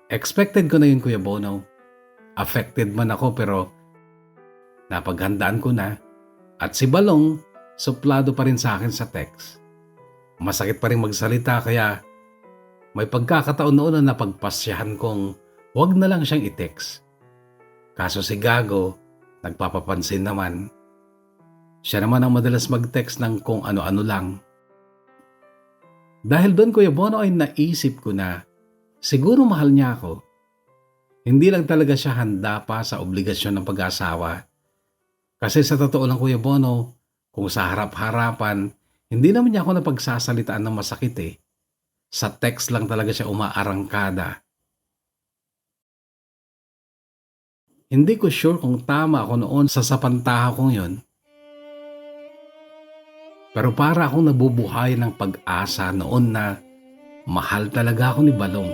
Expected ko na yun, Kuya Bono. Affected man ako pero napaghandaan ko na. At si Balong, suplado pa rin sa akin sa text. Masakit pa rin magsalita kaya may pagkakataon noon na napagpasyahan kong wag na lang siyang i-text. Kaso si Gago, nagpapapansin naman. Siya naman ang madalas mag-text ng kung ano-ano lang. Dahil doon, Kuya Bono, ay naisip ko na siguro mahal niya ako. Hindi lang talaga siya handa pa sa obligasyon ng pag-asawa. Kasi sa totoo lang, Kuya Bono, kung sa harap-harapan, hindi naman niya ako napagsasalitaan ng masakit eh. Sa text lang talaga siya umaarangkada. Hindi ko sure kung tama ako noon sa sapantaha kong yon. Pero para akong nabubuhay ng pag-asa noon na mahal talaga ako ni Balong.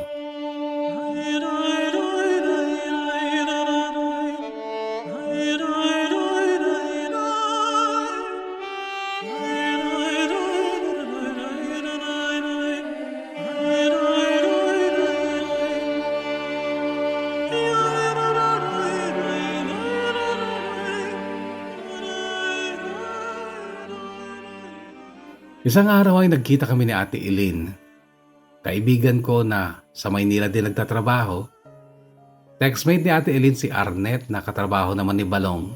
Isang araw ay nagkita kami ni Ate Eileen. Kaibigan ko na sa Maynila din nagtatrabaho. Textmate ni Ate Eileen si Arnett na katrabaho naman ni Balong.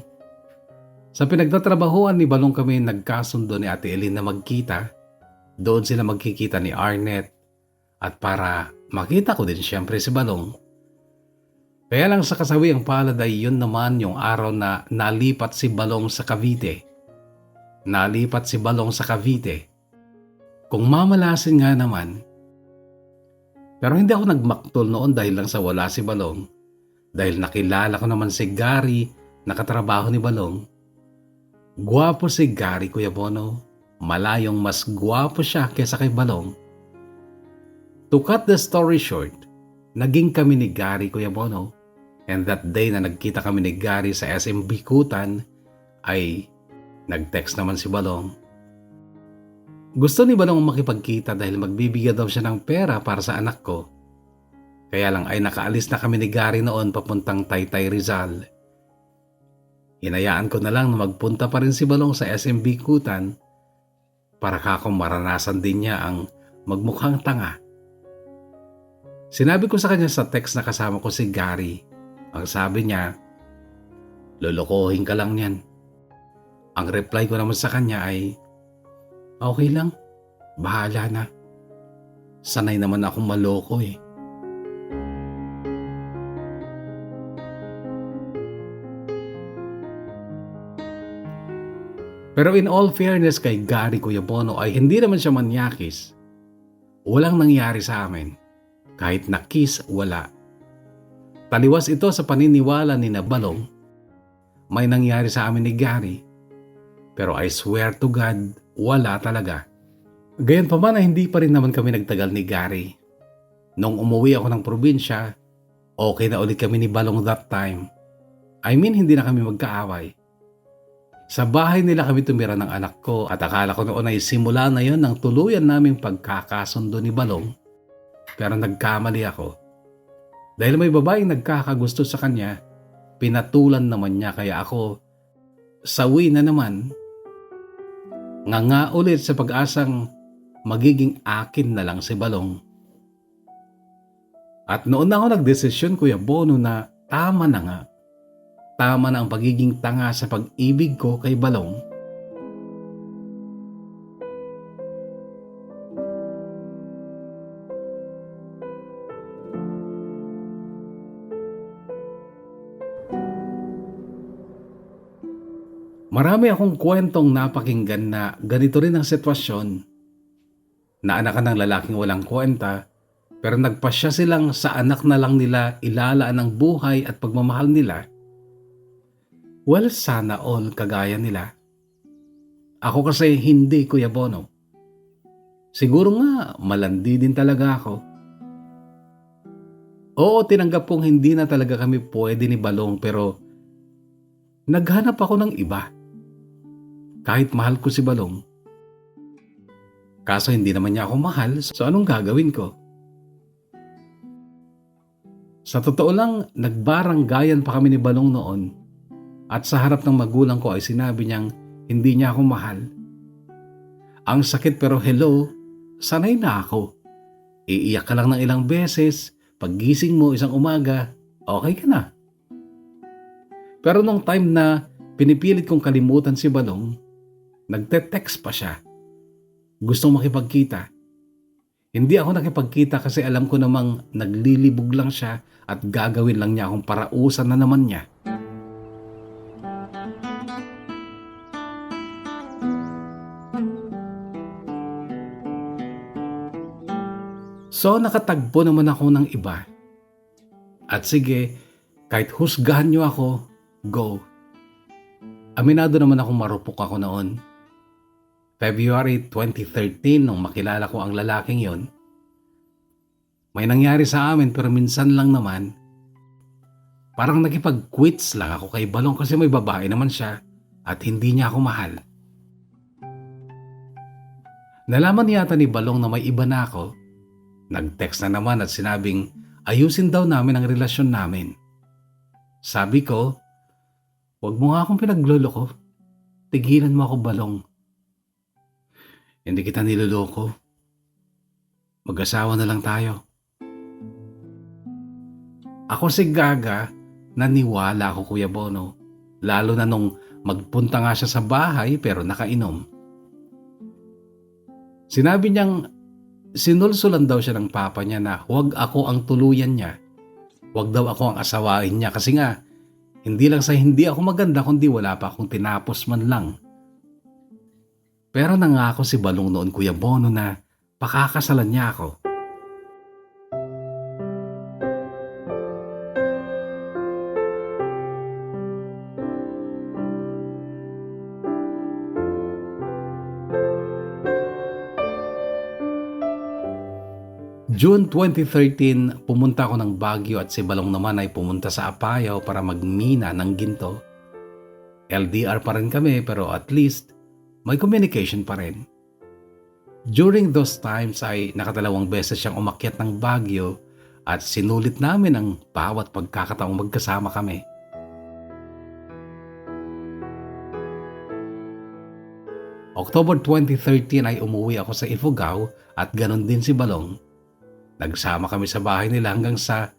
Sa pinagtatrabahuan ni Balong kami nagkasundo ni Ate Eileen na magkita. Doon sila magkikita ni Arnett at para makita ko din siyempre si Balong. Kaya lang sa kasawiang palad ay yun naman yung araw na nalipat si Balong sa Cavite. Nalipat si Balong sa Cavite. Kung mamalasin nga naman. Pero hindi ako nagmaktol noon dahil lang sa wala si Balong. Dahil nakilala ko naman si Gary na katrabaho ni Balong. Gwapo si Gary, Kuya Bono. Malayong mas gwapo siya kesa kay Balong. To cut the story short, naging kami ni Gary, Kuya Bono. And that day na nagkita kami ni Gary sa SM Bikutan ay nag-text naman si Balong. Gusto ni Balong makipagkita dahil magbibigay daw siya ng pera para sa anak ko. Kaya lang ay nakaalis na kami ni Gary noon papuntang Taytay Rizal. Hinayaan ko na lang na magpunta pa rin si Balong sa SM Bikutan para kakong maranasan din niya ang magmukhang tanga. Sinabi ko sa kanya sa text na kasama ko si Gary. Ang sabi niya, lolokohin ka lang yan. Ang reply ko naman sa kanya ay, okay lang, bahala na. Sanay naman akong maloko eh. Pero in all fairness kay Gary, Kuya Bono, ay hindi naman siya manyakis. Walang nangyari sa amin. Kahit na kiss, wala. Taliwas ito sa paniniwala ni Balong. May nangyari sa amin ni Gary. Pero I swear to God, wala talaga. Gayon pa man na hindi pa rin naman kami nagtagal ni Gary. Nung umuwi ako ng probinsya, okay na ulit kami ni Balong that time. I mean, hindi na kami magkaaway. Sa bahay nila kami tumira ng anak ko at akala ko noon ay simula na yon ng tuluyan naming pagkakasundo ni Balong. Pero nagkamali ako. Dahil may babaeng nagkakagusto sa kanya, pinatulan naman niya kaya ako, sawi na naman. Nga ulit sa pag-asang magiging akin na lang si Balong. At noon na ako nagdesisyon, Kuya Bono, na tama na nga. Tama na ang pagiging tanga sa pag-ibig ko kay Balong. Marami akong kwentong napakinggan na ganito rin ang sitwasyon. Naanakan ng lalaking walang kwenta, pero nagpasya silang sa anak na lang nila ilalaan ang buhay at pagmamahal nila. Well, sana all kagaya nila. Ako kasi hindi, Kuya Bono. Siguro nga malandi din talaga ako. Oo, tinanggap kong hindi na talaga kami pwede ni Balong pero naghanap ako ng iba. Kahit mahal ko si Balong. Kaso hindi naman niya ako mahal, so anong gagawin ko? Sa totoo lang, nagbaranggayan pa kami ni Balong noon at sa harap ng magulang ko ay sinabi niyang hindi niya ako mahal. Ang sakit pero hello, sanay na ako. Iiyak ka lang ng ilang beses, paggising mo isang umaga, okay ka na. Pero nung time na pinipilit kong kalimutan si Balong, nagte-text pa siya. Gustong makipagkita. Hindi ako nakipagkita kasi alam ko namang naglilibog lang siya at gagawin lang niya akong parausan na naman niya. So nakatagpo naman ako ng iba. At sige, kahit husgahan niyo ako, go. Aminado naman akong marupok ako noon. February 2013 nung makilala ko ang lalaking yon. May nangyari sa amin pero minsan lang naman. Parang nakipag-quits lang ako kay Balong kasi may babae naman siya at hindi niya ako mahal. Nalaman yata ni Balong na may iba na ako. Nag-text na naman at sinabing ayusin daw namin ang relasyon namin. Sabi ko, huwag mo nga akong pinagloloko. Tigilan mo ako, Balong. Hindi kita niloloko. Mag-asawa na lang tayo. Ako si Gaga, naniwala ako Kuya Bono. Lalo na nung magpunta nga siya sa bahay pero nakainom. Sinabi niyang sinulsulan daw siya ng papa niya na huwag ako ang tuluyan niya. Huwag daw ako ang asawain niya kasi nga hindi lang sa hindi ako maganda kundi wala pa akong tinapos man lang. Pero nangako si Balong noon Kuya Bono na pakakasalan niya ako. June 2013, pumunta ako ng Baguio at si Balong naman ay pumunta sa Apayao para magmina ng ginto. LDR pa rin kami pero at least may communication pa rin. During those times ay nakadalawang beses siyang umakyat ng Baguio at sinulit namin ang bawat pagkakataong magkasama kami. October 2013 ay umuwi ako sa Ifugao at ganon din si Balong. Nagsama kami sa bahay nila hanggang sa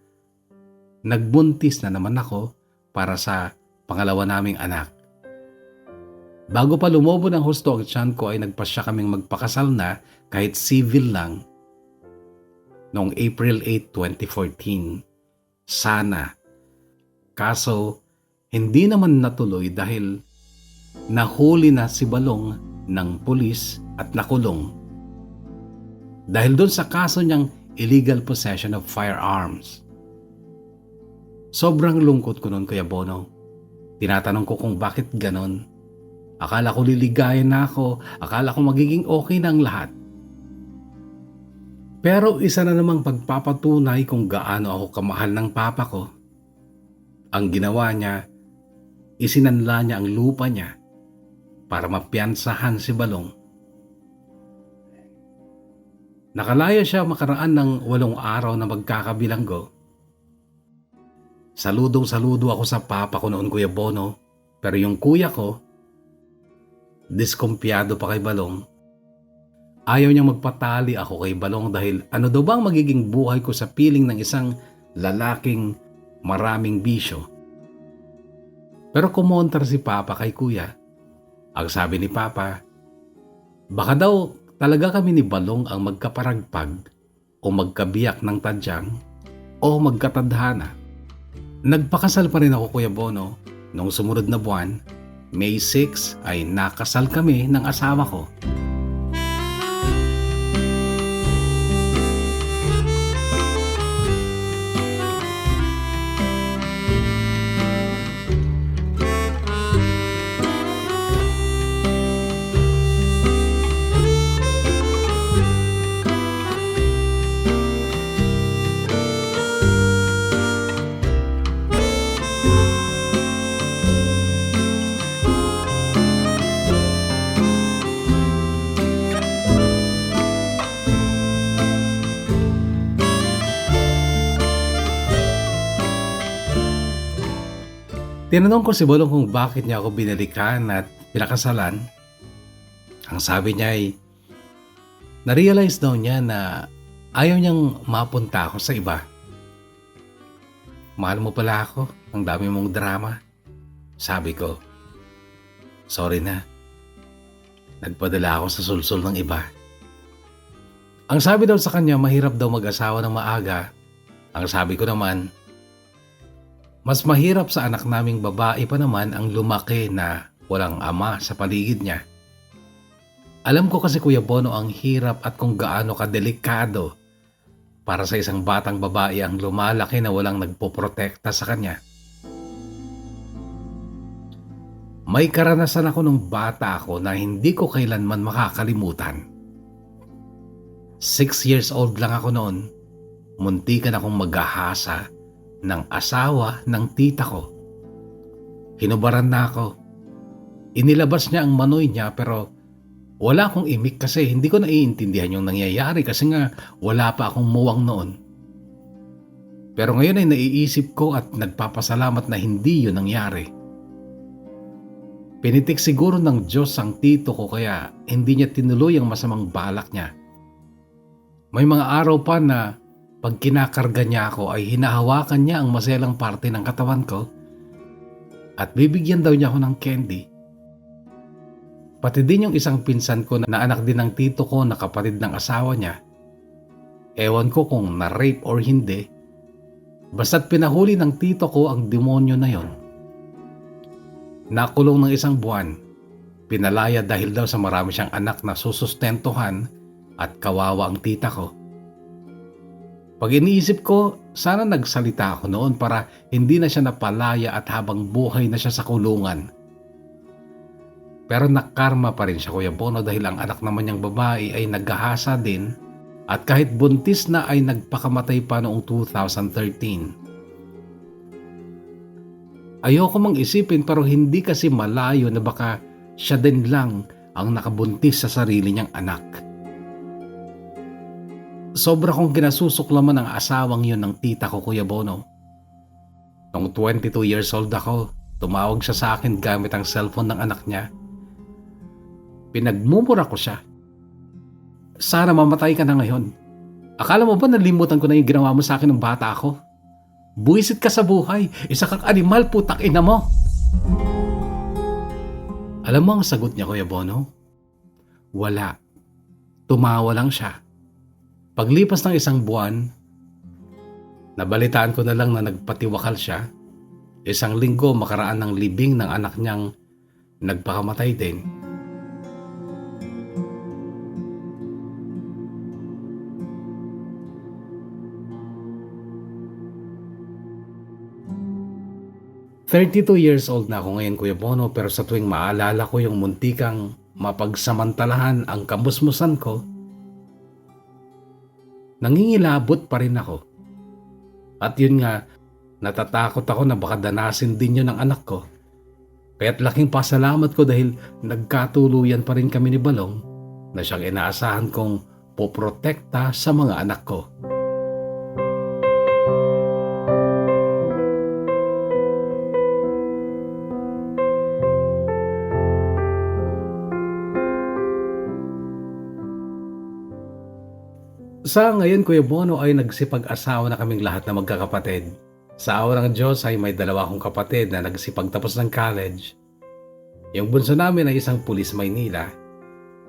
nagbuntis na naman ako para sa pangalawa naming anak. Bago pa lumobo ng husto ang tiyan ko ay nagpasya kaming magpakasal na kahit civil lang noong April 8, 2014. Sana. Kaso hindi naman natuloy dahil nahuli na si Balong ng pulis at nakulong. Dahil doon sa kaso niyang illegal possession of firearms. Sobrang lungkot ko noon Kuya Bono. Tinatanong ko kung bakit ganon. Akala ko liligayan na ako. Akala ko magiging okay na ang lahat. Pero isa na namang pagpapatunay kung gaano ako kamahal ng papa ko. Ang ginawa niya, isinanla niya ang lupa niya para mapiyansahan si Balong. Nakalaya siya makaraan ng 8 araw na magkakabilanggo. Saludong-saludo ako sa papa ko noon Kuya Bono, pero yung kuya ko, diskumpiyado pa kay Balong. Ayaw niyang magpatali ako kay Balong dahil ano daw bang magiging buhay ko sa piling ng isang lalaking maraming bisyo. Pero kumontra si papa kay kuya. Ang sabi ni papa, baka daw talaga kami ni Balong ang magkaparagpag o magkabiyak ng tadyang o magkatadhana. Nagpakasal pa rin ako Kuya Bono. Noong sumunod na buwan, May 6 ay nakasal kami ng asawa ko. Tinanong ko si Balong kung bakit niya ako binalikan at pinakasalan. Ang sabi niya ay, na-realize daw niya na ayaw niyang mapunta ako sa iba. Mahal mo pala ako, ang dami mong drama. Sabi ko, sorry na. Nagpadala ako sa sulsul ng iba. Ang sabi daw sa kanya, mahirap daw mag-asawa ng maaga. Ang sabi ko naman, mas mahirap sa anak naming babae pa naman ang lumaki na walang ama sa paligid niya. Alam ko kasi Kuya Bono ang hirap at kung gaano kadelikado para sa isang batang babae ang lumalaki na walang nagpoprotekta sa kanya. May karanasan ako nung bata ako na hindi ko kailanman makakalimutan. 6 years old lang ako noon. Muntikan akong maghahasa ng asawa ng tita ko. Hinubaran na ako. Inilabas niya ang manoy niya pero wala akong imik kasi hindi ko naiintindihan yung nangyayari kasi nga wala pa akong muwang noon. Pero ngayon ay naiisip ko at nagpapasalamat na hindi yun nangyari. Pinitik siguro ng Diyos ang tito ko kaya hindi niya tinuloy ang masamang balak niya. May mga araw pa na pag kinakarga niya ako ay hinahawakan niya ang maselang parte ng katawan ko at bibigyan daw niya ako ng candy. Pati din yung isang pinsan ko na anak din ng tito ko na kapatid ng asawa niya. Ewan ko kung na-rape or hindi. Basta't pinahuli ng tito ko ang demonyo na yon. Nakulong ng 1 buwan. Pinalaya dahil daw sa marami siyang anak na susustentuhan at kawawa ang tita ko. Pag iniisip ko, sana nagsalita ako noon para hindi na siya napalaya at habang buhay na siya sa kulungan. Pero nakarma pa rin siya Kuya Bono dahil ang anak naman niyang babae ay naghahasa din at kahit buntis na ay nagpakamatay pa noong 2013. Ayoko mang isipin pero hindi kasi malayo na baka siya din lang ang nakabuntis sa sarili niyang anak. Sobra kong kinasusuklaman ang asawang yun ng tita ko Kuya Bono. Noong 22 years old ako, tumawag siya sa akin gamit ang cellphone ng anak niya. Pinagmumura ko siya. Sana mamatay ka na ngayon. Akala mo ba nalimutan ko na yung ginawa mo sa akin ng bata ako? Buwisit ka sa buhay. Isa kang animal, putak ina mo. Alam mo ang sagot niya Kuya Bono? Wala. Tumawa lang siya. Paglipas ng 1 buwan, nabalitaan ko na lang na nagpatiwakal siya. 1 linggo makaraan ng libing ng anak niyang nagpakamatay din. "32 years old na ako ngayon Kuya Bono pero sa tuwing maalala ko yung muntikang mapagsamantalahan ang kamusmusan ko, nangingilabot pa rin ako. At yun nga, natatakot ako na baka danasin din yun ng anak ko. Kaya't laking pasalamat ko dahil nagkatuluyan pa rin kami ni Balong na siyang inaasahan kong poprotekta sa mga anak ko. Sa ngayon Kuya Bono ay nagsipag-asawa na kaming lahat na magkakapatid. Sa awa ng Diyos ay may 2 akong kapatid na nagsipagtapos ng college. Yung bunso namin ay isang pulis Maynila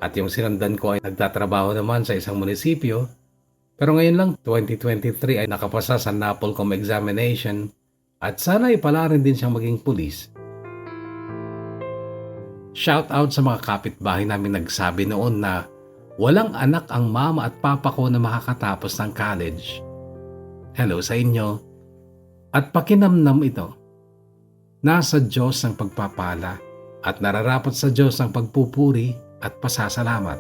at yung sinandan ko ay nagtatrabaho naman sa isang munisipyo. Pero ngayon lang 2023 ay nakapasa sa NAPOLCOM examination at sana ipala rin din siyang maging pulis. Shout out sa mga kapitbahay namin nagsabi noon na walang anak ang mama at papa ko na makakatapos ng college. Hello sa inyo. At pakinamnam ito. Nasa Diyos ang pagpapala at nararapat sa Diyos ang pagpupuri at pasasalamat.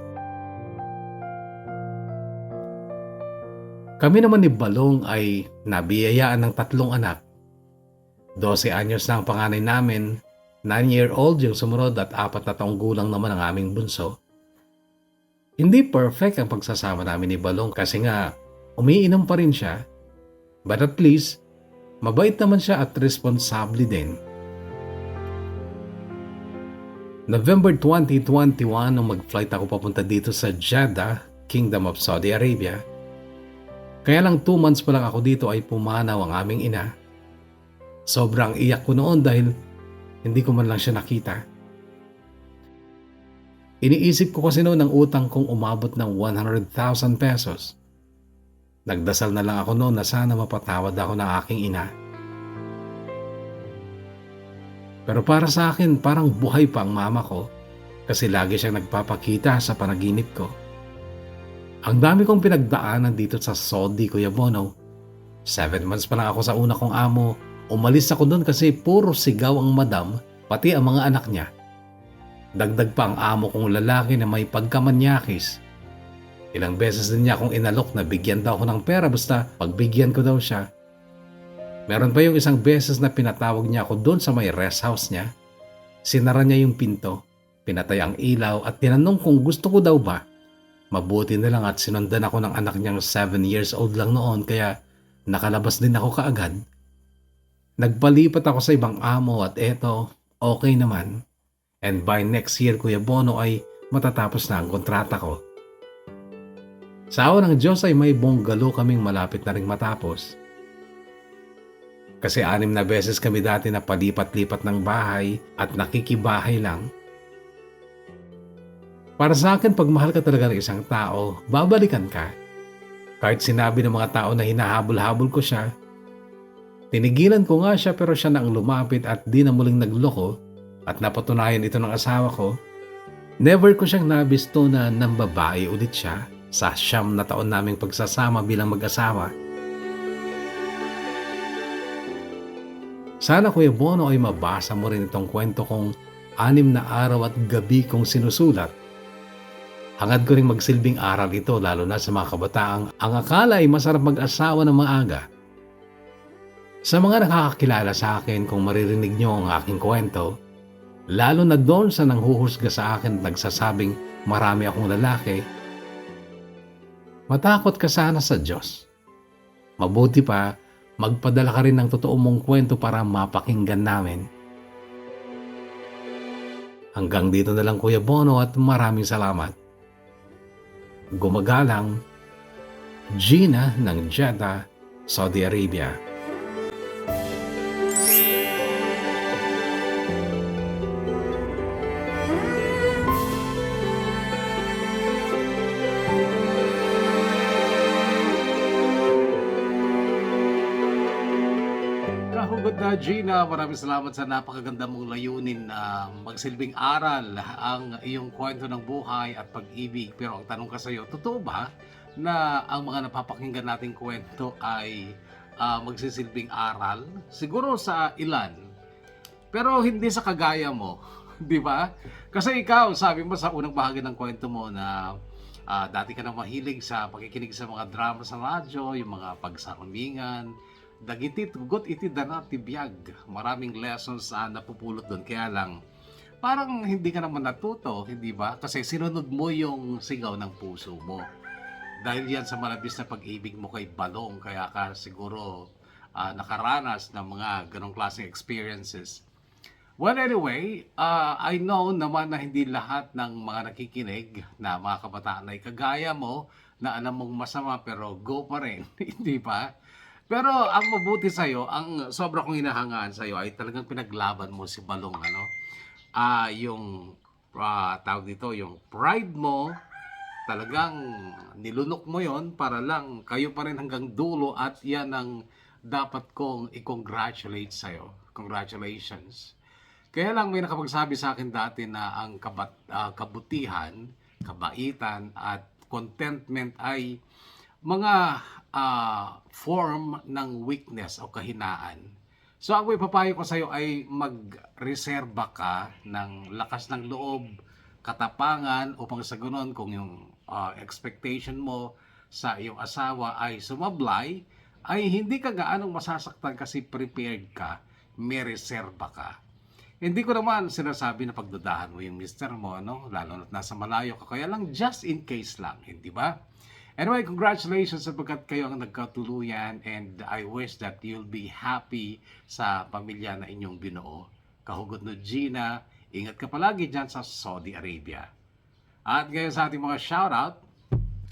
Kami naman ni Balong ay nabiyayaan ng 3 anak. 12 anyos na ang panganay namin, 9-year-old yung sumunod at 4 na taong gulang naman ang aming bunso. Hindi perfect ang pagsasama namin ni Balong kasi nga umiinom pa rin siya. But at least, mabait naman siya at responsable din. November 2021 nung mag-flight ako papunta dito sa Jeddah, Kingdom of Saudi Arabia. Kaya lang 2 months pa lang ako dito ay pumanaw ang aming ina. Sobrang iyak ko noon dahil hindi ko man lang siya nakita. Iniisip ko kasi noon ang utang kong umabot ng 100,000 pesos. Nagdasal na lang ako noon na sana mapatawad ako ng aking ina. Pero para sa akin, parang buhay pa ang mama ko kasi lagi siyang nagpapakita sa panaginip ko. Ang dami kong pinagdaanan dito sa Saudi, Kuya Bono. 7 months pa lang ako sa una kong amo. Umalis ako doon kasi puro sigaw ang madam, pati ang mga anak niya. Dagdag pa ang amo kong lalaki na may pagkamanyakis. Ilang beses din niya akong inalok na bigyan daw ako ng pera basta pagbigyan ko daw siya. Meron pa yung isang beses na pinatawag niya ako doon sa may rest house niya. Sinara niya yung pinto, pinatay ang ilaw at tinanong kung gusto ko daw ba. Mabuti na lang at sinundan ako ng anak niyang 7 years old lang noon kaya nakalabas din ako kaagad. Nagpalipat ako sa ibang amo at eto, okay naman. And by next year, Kuya Bono, ay matatapos na ang kontrata ko. Sa awa ng Diyos ay may bungalow kaming malapit na ring matapos. Kasi 6 na beses kami dati na palipat-lipat ng bahay at nakikibahay lang. Para sa akin, pag mahal ka talaga ng isang tao, babalikan ka. Kahit sinabi ng mga tao na hinahabol-habol ko siya, tinigilan ko nga siya pero siya na ang lumapit at di na muling nagloko at napatunayan ito ng asawa ko. Never ko siyang nabisto na nambabae ulit siya sa 9 na taon naming pagsasama bilang mag-asawa. Sana Kuya Bono ay mabasa mo rin itong kwento kong 6 na araw at gabi kong sinusulat. Hangad ko rin magsilbing aral ito lalo na sa mga kabataang ang akala ay masarap mag-asawa ng maaga. Sa mga nakakakilala sa akin kung maririnig nyo ang aking kwento, lalo na doon sa nanghuhusga sa akin at nagsasabing marami akong lalaki, matakot ka sana sa Diyos. Mabuti pa, magpadala ka rin ng totoo mong kwento para mapakinggan namin. Hanggang dito na lang Kuya Bono at maraming salamat. Gumagalang, Gina ng Jeddah, Saudi Arabia. Kahugod na Gina, maraming salamat sa napakaganda mong layunin na magsilbing aral ang iyong kwento ng buhay at pag-ibig. Pero ang tanong ka sa'yo, totoo ba na ang mga napapakinggan nating kwento ay magsisilbing aral? Siguro sa ilan, pero hindi sa kagaya mo, di ba? Kasi ikaw, sabi mo sa unang bahagi ng kwento mo na dati ka na mahilig sa pakikinig sa mga drama sa radyo, yung mga pagsarungingan, dagiti tugot iti dana ti biag. Maraming lessons napupulot doon. Kaya lang, parang hindi ka naman natuto, hindi ba? Kasi sinunod mo yung sigaw ng puso mo. Dahil yan sa malabis na pag-ibig mo kay Balong, kaya ka siguro nakaranas ng mga ganong klaseng experiences. Well, anyway, I know naman na hindi lahat ng mga nakikinig na mga kabataan ay kagaya mo na alam mong masama pero go pa rin, hindi ba? Pero ang mabuti sa'yo, ang sobra kong hinahangaan sa'yo ay talagang pinaglaban mo si Balong, ano? Yung tawag dito, yung pride mo, talagang nilunok mo yon para lang kayo pa rin hanggang dulo at yan ang dapat kong i-congratulate sa'yo. Congratulations. Kaya lang may nakapagsabi sa akin dati na ang kabutihan, kabaitan at contentment ay mga form ng weakness o kahinaan. So ang ipapayo ko sa iyo ay magreserba ka ng lakas ng loob, katapangan upang sa ganoon kung yung expectation mo sa iyong asawa ay sumablay, ay hindi ka gaanong masasaktan kasi prepared ka, may reserba ka. Hindi ko naman sinasabi na pagdudahan mo yung mister mo, no? Lalo na nasa malayo ka, kaya lang just in case lang, hindi ba? Anyway, congratulations sapagkat kayo ang nagkatuluyan and I wish that you'll be happy sa pamilya na inyong binuo. Kahugod no Gina, Ingat ka palagi dyan sa Saudi Arabia. At ngayon sa ating mga shoutout,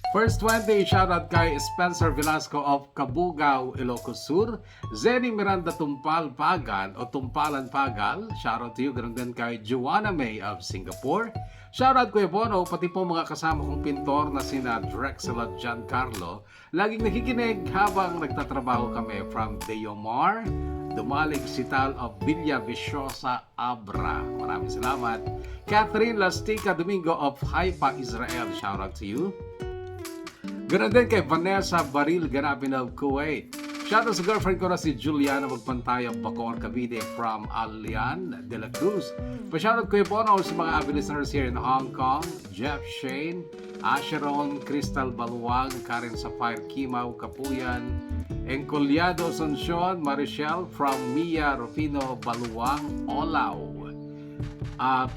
First 20, shoutout kay Spencer Velasco of Kabugao, Ilocos Sur. Zenny Miranda Tumpal Pagal o Tumpalan Pagal, shoutout to you. Ganun din kay Joanna May of Singapore. Shoutout Kuya Bono, pati po mga kasama kong pintor na sina Drexel at Giancarlo. Laging nakikinig habang nagtatrabaho kami from Deomar, Dumalig Sital of Villa Viciosa, Abra. Maraming salamat. Catherine Lastica Domingo of Haifa, Israel, shoutout to you. Ganun din kay Vanessa Baril Ganapin of Kuwait. Shoutout sa girlfriend ko na si Juliana Magpantay of Bacoor, Cavite from Alian de la Cruz. Pa-shoutout ko yung Bono sa mga avid listeners here in Hong Kong, Jeff Shane, Asheron, Crystal Baluwag, Karen Sapphire Kimaw, Kapuyan, Encolyado Asuncion, Marichelle from Mia Rufino Baluwang, Olaw.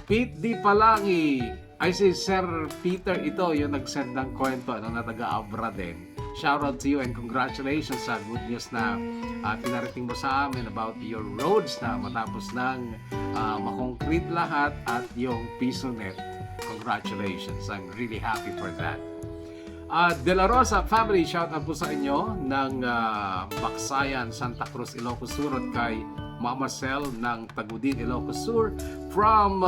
Pete Di Palangi, ay si Sir Peter ito yung nag-send ng kwento na taga-abra din. Shout out to you and congratulations sa good news na pinarating mo sa amin about your roads na matapos ng makoncrete lahat at yung piso net. Congratulations. I'm really happy for that. De La Rosa family, shout out po sa inyo ng Baksayan, Santa Cruz, Ilocos Sur at kay Mama Sel ng Tagudin, Ilocos Sur from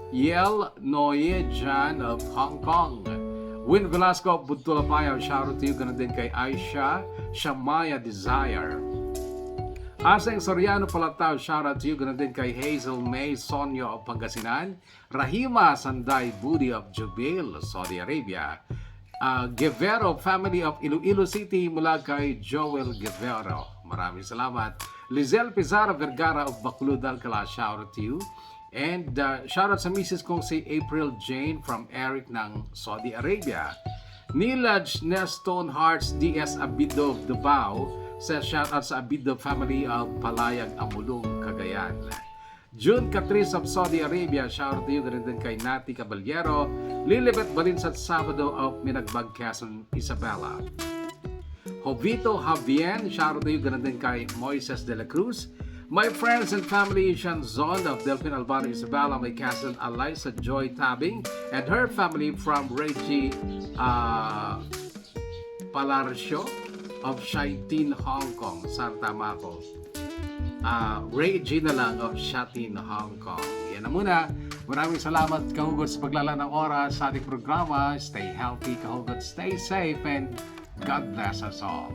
Yel Noye Jan of Hong Kong. Win Velasco of Budtulapayaw, shout out to you. Ganun din kay Aisha Shamaya Desire. Aseng Soriano Palatao, shout out to you. Ganun din kay Hazel May Sonyo of Pangasinan. Rahima Sanday Budi of Jubil, Saudi Arabia. Guevero family of Iloilo City mula kay Joel Guevero. Maraming salamat. Lizelle Pizarro Vergara of Bacolod, Alcala, shout out to you. And shout out sa misis kong si April Jane from Eric ng Saudi Arabia. Nilaj Neston Hearts DS Abido of Davao sa shout out sa Abido family of Palayag, Amulong, Cagayan. June Catrice of Saudi Arabia, shout out to you. Ganun din kay Nati Caballero. Lilibet Balinsat Sabado of Minagbag, Quezon, Isabela. Jovito Javien, shout out to you. Ganun din kay Moises de la Cruz. My friends and family, Shanzon of Delphin Albano, Isabela. My cousin Eliza Joy Tabing and her family from Reggie Palarcio of Shaitin, Hong Kong. Saan tama ko? Regina lang of Shatin, Hong Kong. Yan na muna. Maraming salamat, Kahugot, sa paglalaan ng oras sa ating programa. Stay healthy, Kahugot. Stay safe and God bless us all.